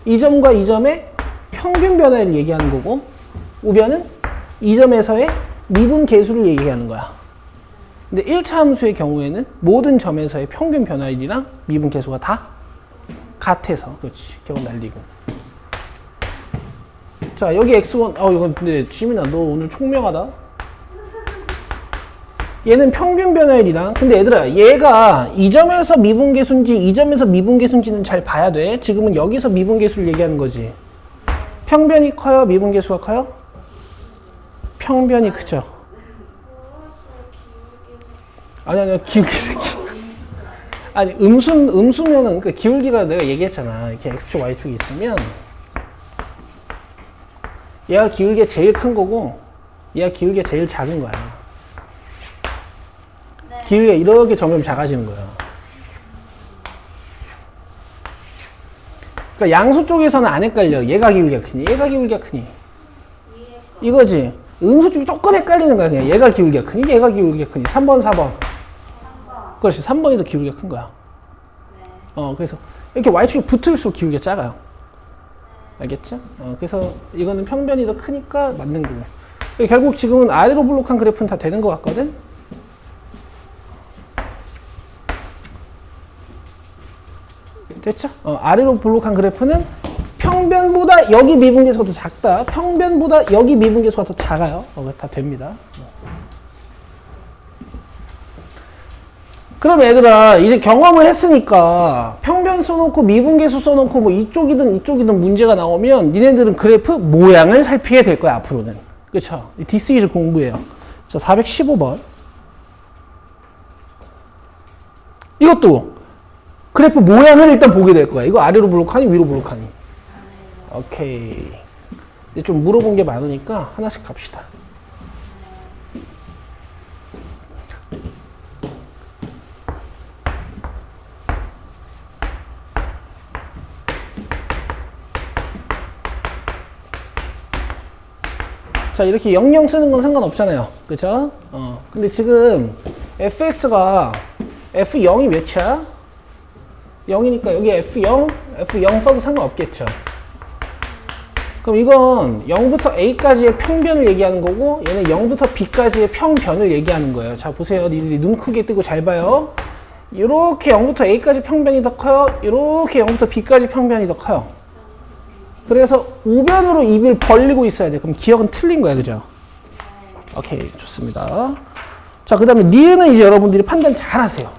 이 점과 이 점의 평균 변화를 얘기하는 거고, 우변은 이 점에서의 미분 계수를 얘기하는 거야. 근데 1차 함수의 경우에는 모든 점에서의 평균 변화율이랑 미분 계수가 다 같아서. 그렇지, 기억 날리고. 자, 여기 x1, 이건 근데 지민아 너 오늘 총명하다. 얘는 평균 변화율이랑, 근데 얘들아, 얘가 이 점에서 미분계수인지 이 점에서 미분계수인지는 잘 봐야 돼. 지금은 여기서 미분계수를 얘기하는 거지. 평변이 커요? 미분계수가 커요? 평변이 크죠. 아니, 기울기. 아니, 음수면은, 그러니까 기울기가 내가 얘기했잖아. 이렇게 x축, y축이 있으면 얘가 기울기가 제일 큰 거고 얘가 기울기가 제일 작은 거야. 기울기가 이렇게 점점 작아지는 거예요. 그러니까 양수 쪽에서는 안 헷갈려. 얘가 기울기가 크니, 얘가 기울기가 크니. 이거지. 음수 쪽이 조금 헷갈리는 거야. 그냥 얘가 기울기가 크니, 얘가 기울기가 크니. 3번, 4번. 그렇지. 3번이 더 기울기가 큰 거야. 그래서 이렇게 y축이 붙을수록 기울기가 작아요. 알겠죠? 그래서 이거는 평변이 더 크니까 맞는 거고. 결국 지금은 아래로 볼록한 그래프는 다 되는 것 같거든? 됐죠? 아래로 볼록한 그래프는 평변보다 여기 미분계수가 더 작다. 평변보다 여기 미분계수가 더 작아요. 다 됩니다. 그럼 얘들아 이제 경험을 했으니까 평변 써놓고 미분계수 써놓고 뭐 이쪽이든 이쪽이든 문제가 나오면 니네들은 그래프 모양을 살피게 될 거야 앞으로는. 그쵸? 디스이즈 공부예요. 자 415번 이것도 그래프 모양을 일단 보게 될 거야. 이거 아래로 블록하니 위로 블록하니. 오케이. 이제 좀 물어본 게 많으니까 하나씩 갑시다. 자, 이렇게 00 쓰는 건 상관없잖아요. 그쵸? 근데 지금 fx가 f0이 몇이야? 0이니까 여기 f0 써도 상관없겠죠. 그럼 이건 0부터 a까지의 평변을 얘기하는 거고 얘는 0부터 b까지의 평변을 얘기하는 거예요. 자, 보세요. 니들이 눈 크게 뜨고 잘 봐요. 이렇게 0부터 a까지 평변이 더 커요. 이렇게 0부터 b까지 평변이 더 커요. 그래서 우변으로 입을 벌리고 있어야 돼. 그럼 기억은 틀린 거야. 그죠? 오케이. 좋습니다. 자, 그 다음에 니은은 이제 여러분들이 판단 잘 하세요.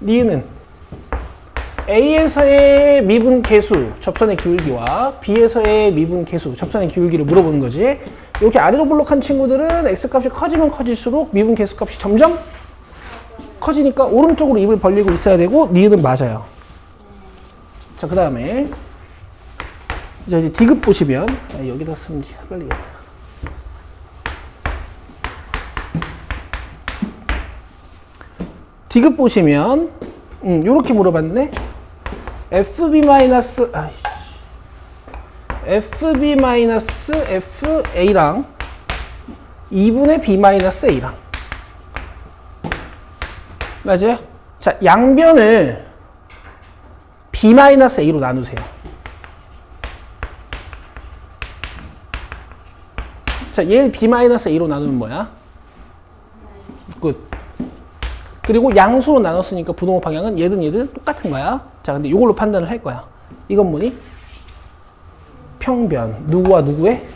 니은은 A에서의 미분 계수, 접선의 기울기와 B에서의 미분 계수, 접선의 기울기를 물어보는 거지. 이렇게 아래로 블록한 친구들은 X값이 커지면 커질수록 미분 계수 값이 점점 커지니까 오른쪽으로 입을 벌리고 있어야 되고 니은은 맞아요. 자, 그 다음에 이제 디귿 보시면 여기다 쓰면 헷갈리겠다. 디귿 보시면 요렇게 물어봤네. FB-FA랑 2분의 B-A랑 맞아요? 자, 양변을 B-A로 나누세요. 자, 얘를 B-A로 나누면 뭐야? 굿. 그리고 양수로 나눴으니까 부동호 방향은 얘든 똑같은 거야. 자, 근데 이걸로 판단을 할 거야. 이건 뭐니? 평변. 누구와 누구의?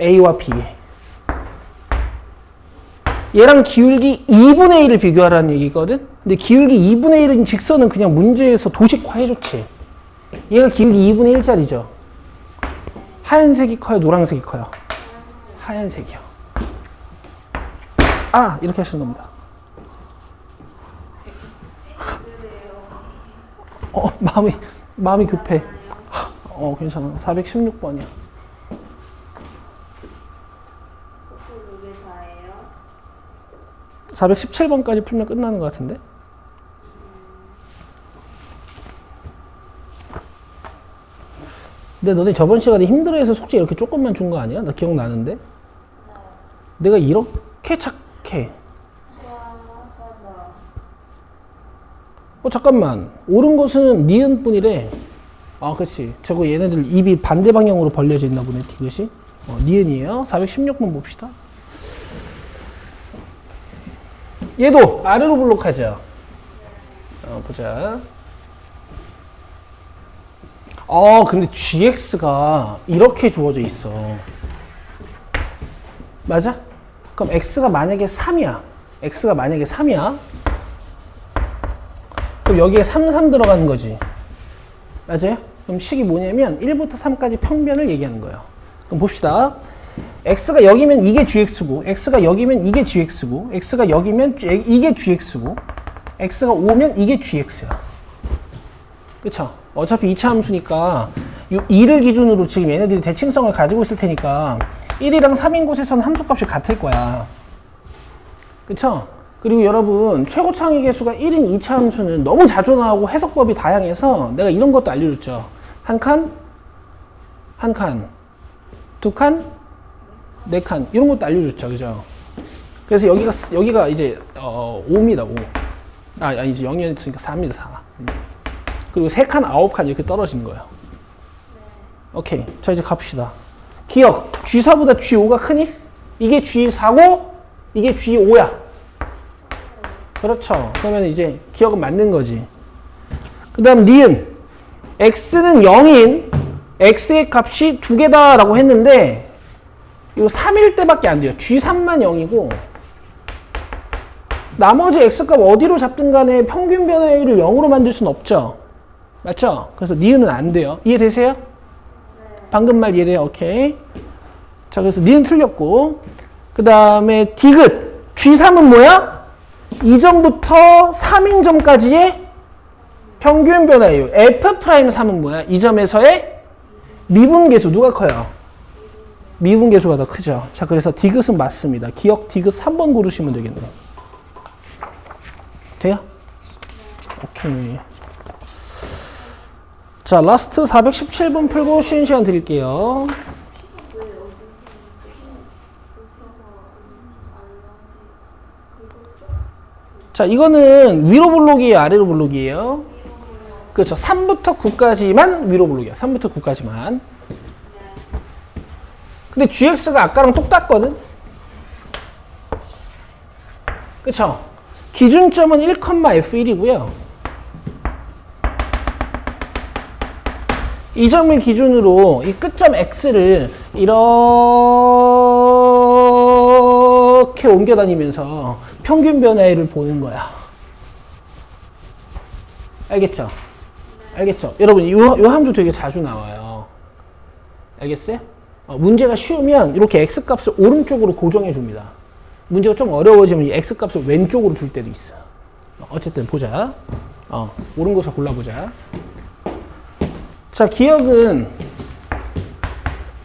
A와 B의. 얘랑 기울기 2분의 1을 비교하라는 얘기거든? 근데 기울기 2분의 1은 직선은 그냥 문제에서 도식화 해줬지. 얘가 기울기 2분의 1짜리죠. 하얀색이 커요? 노란색이 커요? 하얀색이요. 아! 이렇게 하시는 겁니다. 마음이 급해. 괜찮아. 416번이야. 417번까지 풀면 끝나는 것 같은데? 근데 너네 저번 시간에 힘들어해서 숙제 이렇게 조금만 준 거 아니야? 나 기억나는데? 내가 이렇게 착해. 잠깐만. 옳은 것은 니은 뿐이래. 아, 그치. 저거 얘네들 입이 반대 방향으로 벌려져 있나 보네, 디귿이. 니은이에요. 416번 봅시다. 얘도 아래로 블록하죠. 보자. 근데 gx가 이렇게 주어져 있어. 맞아? 그럼 x가 만약에 3이야. x가 만약에 3이야. 그럼 여기에 3 들어가는 거지. 맞아요? 그럼 식이 뭐냐면 1부터 3까지 평변을 얘기하는 거예요. 그럼 봅시다. x가 여기면 이게 gx고, x가 여기면 이게 gx고, x가 여기면 이게 gx고, x가 5면 이게 gx야. 그쵸? 어차피 2차 함수니까 2를 기준으로 지금 얘네들이 대칭성을 가지고 있을 테니까 1이랑 3인 곳에서는 함수값이 같을 거야. 그쵸? 그리고 여러분 최고창의 개수가 1인 2차 함수는 너무 자주 나오고 해석법이 다양해서 내가 이런 것도 알려줬죠. 한 칸, 한 칸, 두 칸, 네 칸 이런 것도 알려줬죠. 그죠? 그래서 여기가 이제 5입니다. 5. 이제 0이었으니까 4입니다. 4. 그리고 3칸, 9칸 이렇게 떨어진 거예요. 오케이. 자, 이제 갑시다. 기억. G4보다 G5가 크니? 이게 G4고 이게 G5야. 그렇죠. 그러면 이제 기억은 맞는 거지. 그 다음 니은. x는 0인 x의 값이 두 개다라고 했는데 이거 3일 때밖에 안 돼요. G3만 0이고 나머지 x값 어디로 잡든 간에 평균 변화율을 0으로 만들 수는 없죠. 맞죠? 그래서 니은은 안 돼요. 이해되세요? 네. 방금 말 이해돼요? 오케이. 자, 그래서 니은 틀렸고 그 다음에 디귿 G3은 뭐야? 2점부터 3인 점까지의 평균 변화율 F'3은 뭐야? 이 점에서의 미분계수 누가 커요? 미분계수가 더 크죠. 자, 그래서 디귿은 맞습니다. 기억 디귿 3번 고르시면 되겠네요. 돼요? 오케이. 자, 라스트 417번 풀고 쉬는 시간 드릴게요. 자, 이거는 위로 블록이에요? 아래로 블록이에요? 그렇죠. 3부터 9까지만 위로 블록이야. 3부터 9까지만. 근데 gx가 아까랑 똑같거든? 그쵸? 기준점은 1,f1이고요. 이 점을 기준으로 이 끝점 x를 이렇게 옮겨 다니면서 평균 변화율을 보는 거야. 알겠죠? 알겠죠? 여러분, 요 함수 되게 자주 나와요. 알겠어요? 문제가 쉬우면 이렇게 x값을 오른쪽으로 고정해 줍니다. 문제가 좀 어려워지면 이 x값을 왼쪽으로 줄 때도 있어. 어쨌든 보자. 옳은 곳을 골라보자. 자, 기억은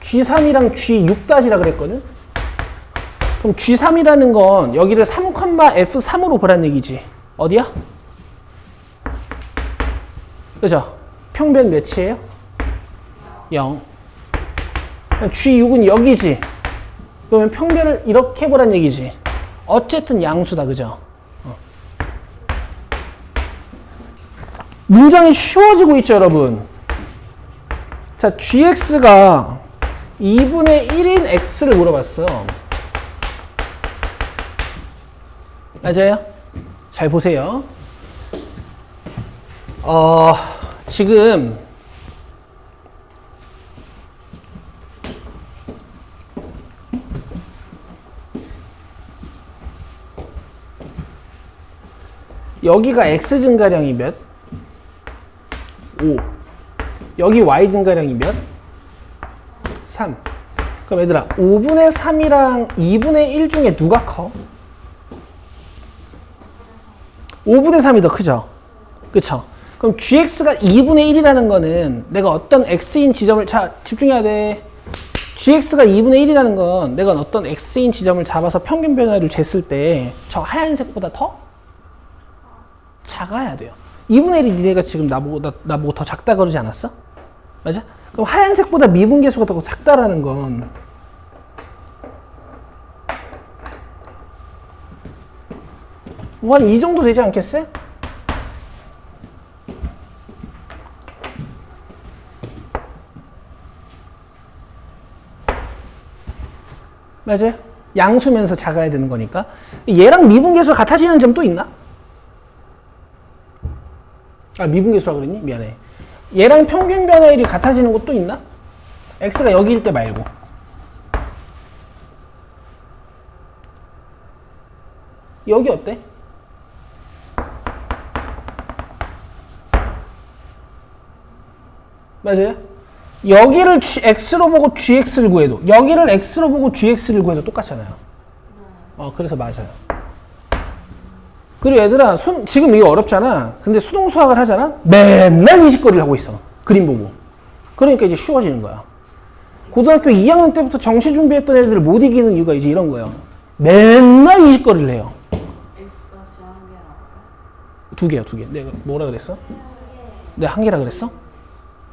G3이랑 G6-라 그랬거든? 그럼 G3이라는 건 여기를 3,f3으로 보란 얘기지. 어디야? 그죠? 평변 몇이에요? 0. G6은 여기지. 그러면 평변을 이렇게 보란 얘기지. 어쨌든 양수다. 그죠? 문장이 쉬워지고 있죠, 여러분? 자, gx가 2분의 1인 x를 물어봤어. 맞아요? 잘 보세요. 지금 여기가 x 증가량이 몇? 5. 여기 y 증가량이 몇? 3. 그럼 얘들아 5분의 3이랑 2분의 1 중에 누가 커? 5분의 3이 더 크죠? 그쵸? 그럼 gx가 2분의 1이라는 거는 내가 어떤 x인 지점을 집중해야 돼. gx가 2분의 1이라는 건 내가 어떤 x인 지점을 잡아서 평균 변화를 쟀을 때 저 하얀색보다 더 작아야 돼요. 2분의 1이 니네가 지금 나보고 더 작다 그러지 않았어? 맞아? 그럼 하얀색보다 미분계수가 더 작다라는 건 뭐 한 이 정도 되지 않겠어요? 맞아요? 양수면서 작아야 되는 거니까. 얘랑 미분계수가 같아지는 점 또 있나? 미분계수라 그랬니? 미안해. 얘랑 평균 변화율이 같아지는 것도 있나? x가 여기일 때 말고. 여기 어때? 맞아요? 여기를 x로 보고 gx를 구해도 여기를 x로 보고 gx를 구해도 똑같잖아요. 그래서 맞아요. 그리고 얘들아 지금 이거 어렵잖아. 근데 수능 수학을 하잖아. 맨날 이 짓거리를 하고 있어. 그림 보고. 그러니까 이제 쉬워지는 거야. 고등학교 2학년 때부터 정시 준비했던 애들을 못 이기는 이유가 이제 이런 거예요. 맨날 이 짓거리를 해요. x값이 한 개라고? 두 개야, 두 개. 내가 뭐라 그랬어? 내가 한 개라 그랬어?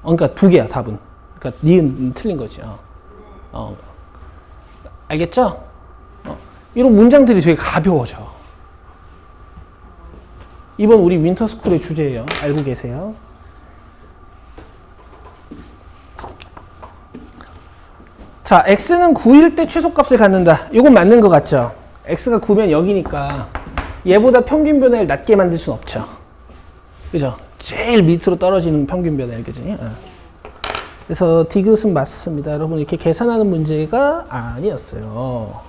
그러니까 두 개야, 답은. 그러니까 니은 틀린 거지. 알겠죠? 이런 문장들이 되게 가벼워져. 이번 우리 윈터스쿨의 주제예요. 알고 계세요? 자, x는 9일 때 최소값을 갖는다. 이건 맞는 것 같죠? x가 9면 여기니까 얘보다 평균 변화를 낮게 만들 수는 없죠. 그죠? 제일 밑으로 떨어지는 평균 변화야, 그지? 그래서 디귿은 맞습니다. 여러분 이렇게 계산하는 문제가 아니었어요.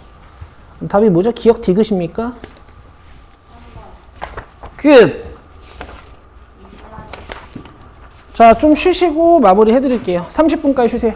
그럼 답이 뭐죠? 기억 디귿입니까? 끝! 자, 좀 쉬시고 마무리 해드릴게요. 30분까지 쉬세요.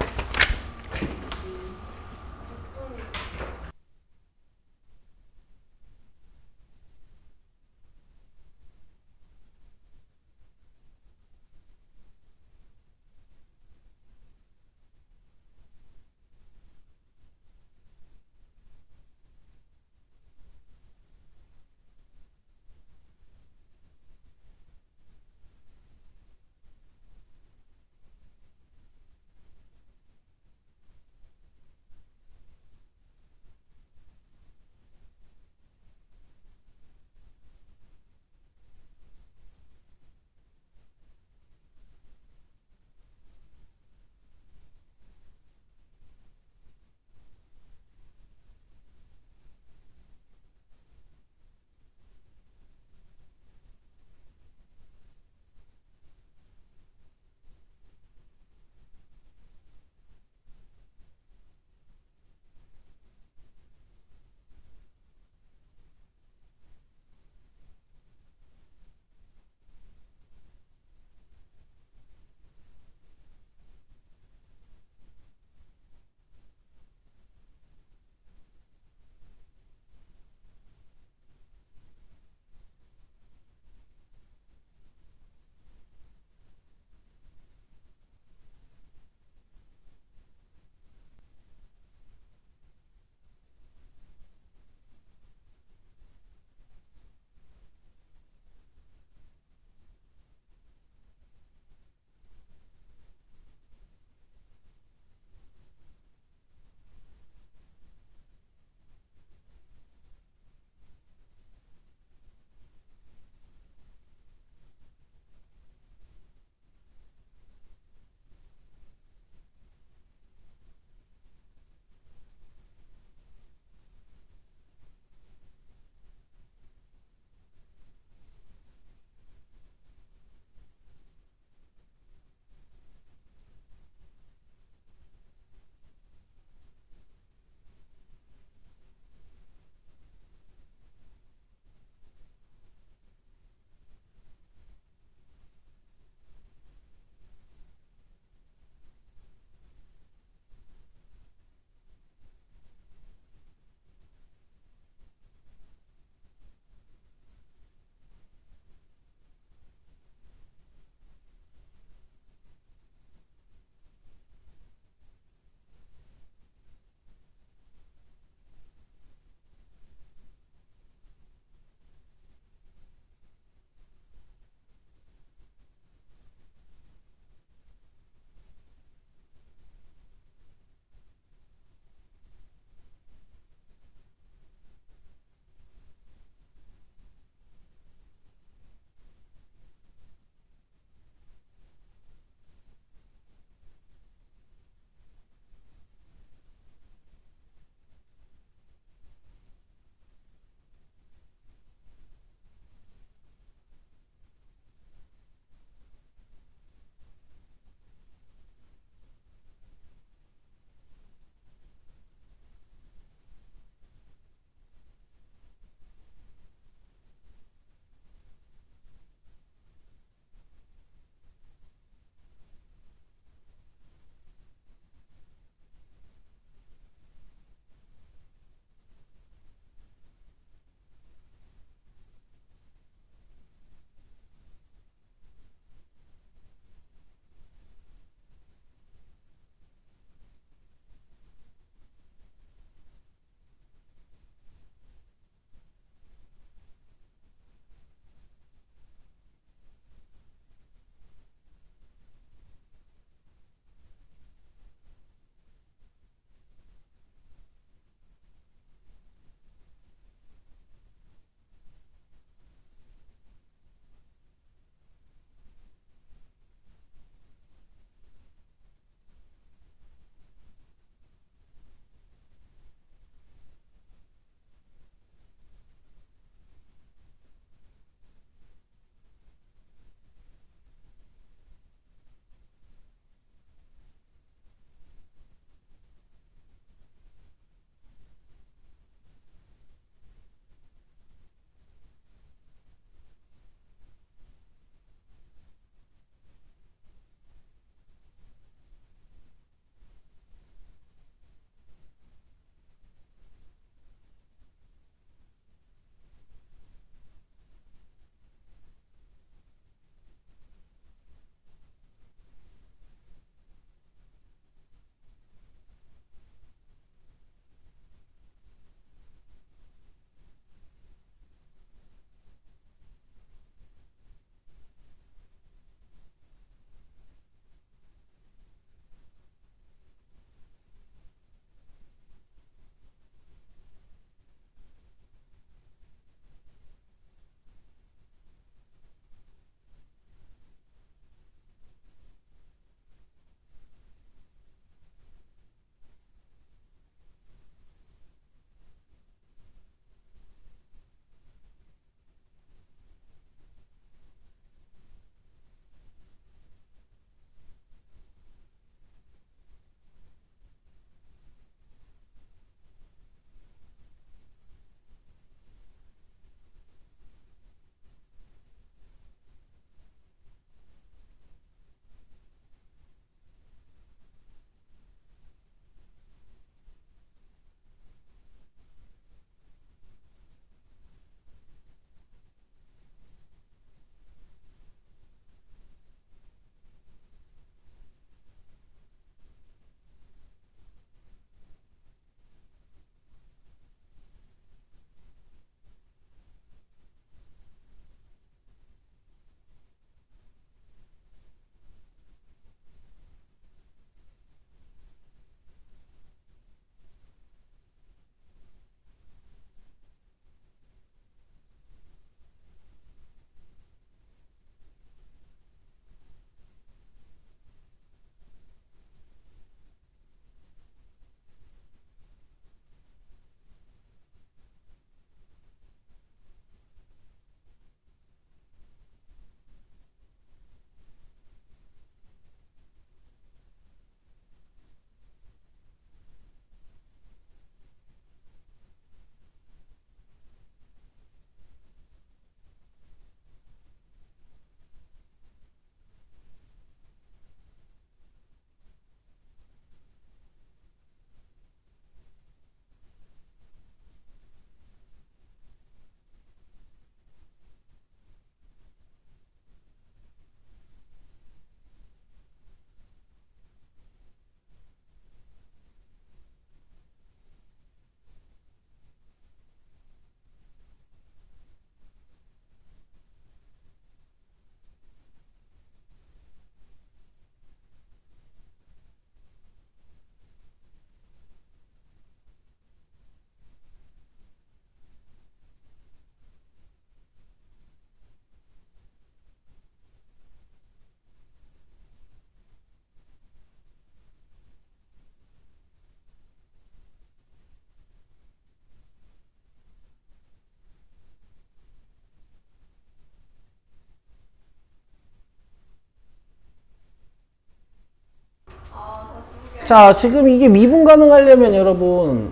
자, 지금 이게 미분 가능하려면 여러분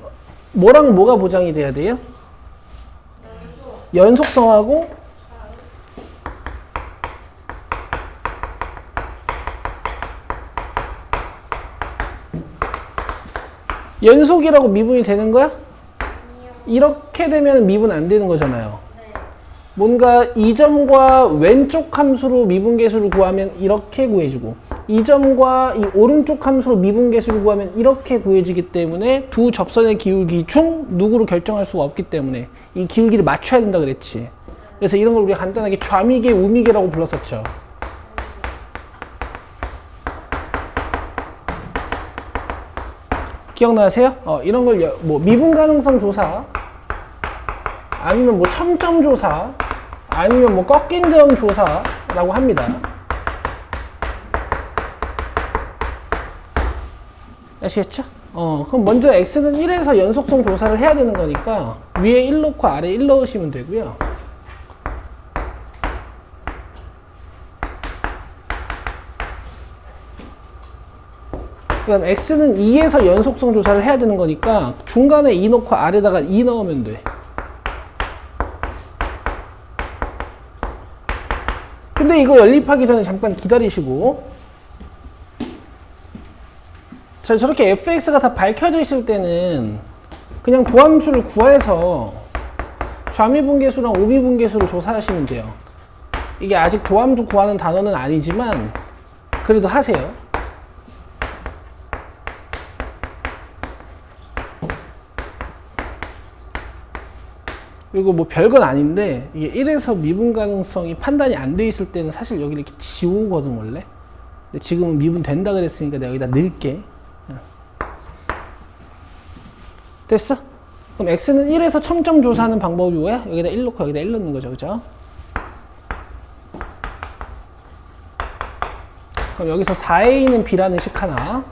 뭐랑 뭐가 보장이 돼야 돼요? 연속성하고 연속이라고 미분이 되는 거야? 이렇게 되면 미분 안 되는 거잖아요. 뭔가 이 점과 왼쪽 함수로 미분계수를 구하면 이렇게 구해지고 이 점과 이 오른쪽 함수로 미분계수를 구하면 이렇게 구해지기 때문에 두 접선의 기울기 중 누구로 결정할 수가 없기 때문에 이 기울기를 맞춰야 된다 그랬지. 그래서 이런 걸 우리가 간단하게 좌미계, 우미계라고 불렀었죠. 기억나세요? 이런 걸 뭐 미분 가능성 조사 아니면 뭐 첨점 조사 아니면 뭐 꺾인 점 조사라고 합니다. 아시겠죠? 그럼 먼저 x는 1에서 연속성 조사를 해야 되는 거니까 위에 1 넣고 아래 1 넣으시면 되고요. 그 다음 x는 2에서 연속성 조사를 해야 되는 거니까 중간에 2 넣고 아래다가 2 넣으면 돼. 근데 이거 연립하기 전에 잠깐 기다리시고, 자, 저렇게 fx가 다 밝혀져 있을 때는 그냥 도함수를 구해서 좌미분계수랑 우미분계수를 조사하시면 돼요. 이게 아직 도함수 구하는 단어는 아니지만 그래도 하세요. 그리고 뭐 별건 아닌데 이게 1에서 미분 가능성이 판단이 안 돼 있을 때는 사실 여기 이렇게 지우거든 원래. 근데 지금은 미분 된다 그랬으니까 내가 여기다 넣을게. 됐어? 그럼 x는 1에서 첨점 조사하는 방법이 뭐야? 여기다 1 넣고 여기다 1 넣는 거죠, 그죠? 그럼 여기서 4a는 b라는 식 하나.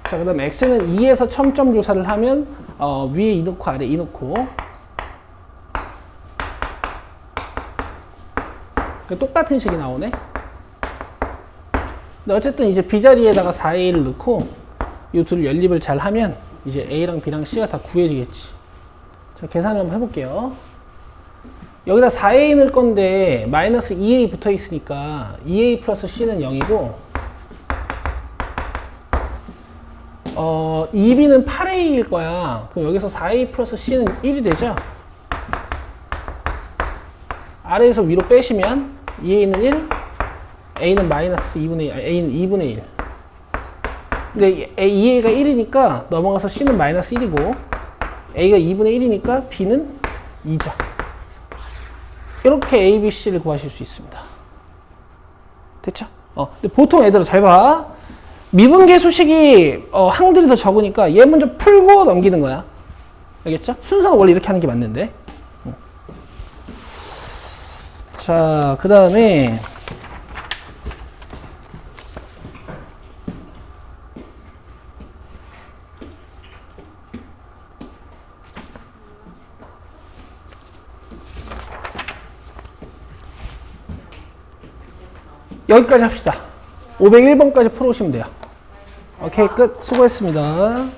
자, 그 다음 x는 2에서 첨점 조사를 하면 위에 2 넣고 아래 2 넣고 똑같은 식이 나오네. 근데 어쨌든 이제 b자리에다가 4a를 넣고 이 둘을 연립을 잘 하면 이제 a랑 b랑 c가 다 구해지겠지. 자, 계산을 한번 해볼게요. 여기다 4a 넣을 건데 마이너스 2a 붙어 있으니까 2a 플러스 c는 0이고 2b는 8a일 거야. 그럼 여기서 4a 플러스 c는 1이 되죠? 아래에서 위로 빼시면 2a는 1, a는 마이너스 2분의 1, a는 2분의 1. 근데 2a가 1이니까 넘어가서 c는 마이너스 1이고 a가 2분의 1이니까 b는 2죠. 이렇게 a, b, c를 구하실 수 있습니다. 됐죠? 근데 보통 애들은 잘 봐. 미분계수식이 항들이 더 적으니까 얘 먼저 풀고 넘기는 거야. 알겠죠? 순서는 원래 이렇게 하는 게 맞는데. 자, 그 다음에 여기까지 합시다. 501번까지 풀어오시면 돼요. 오케이, 끝. 수고했습니다.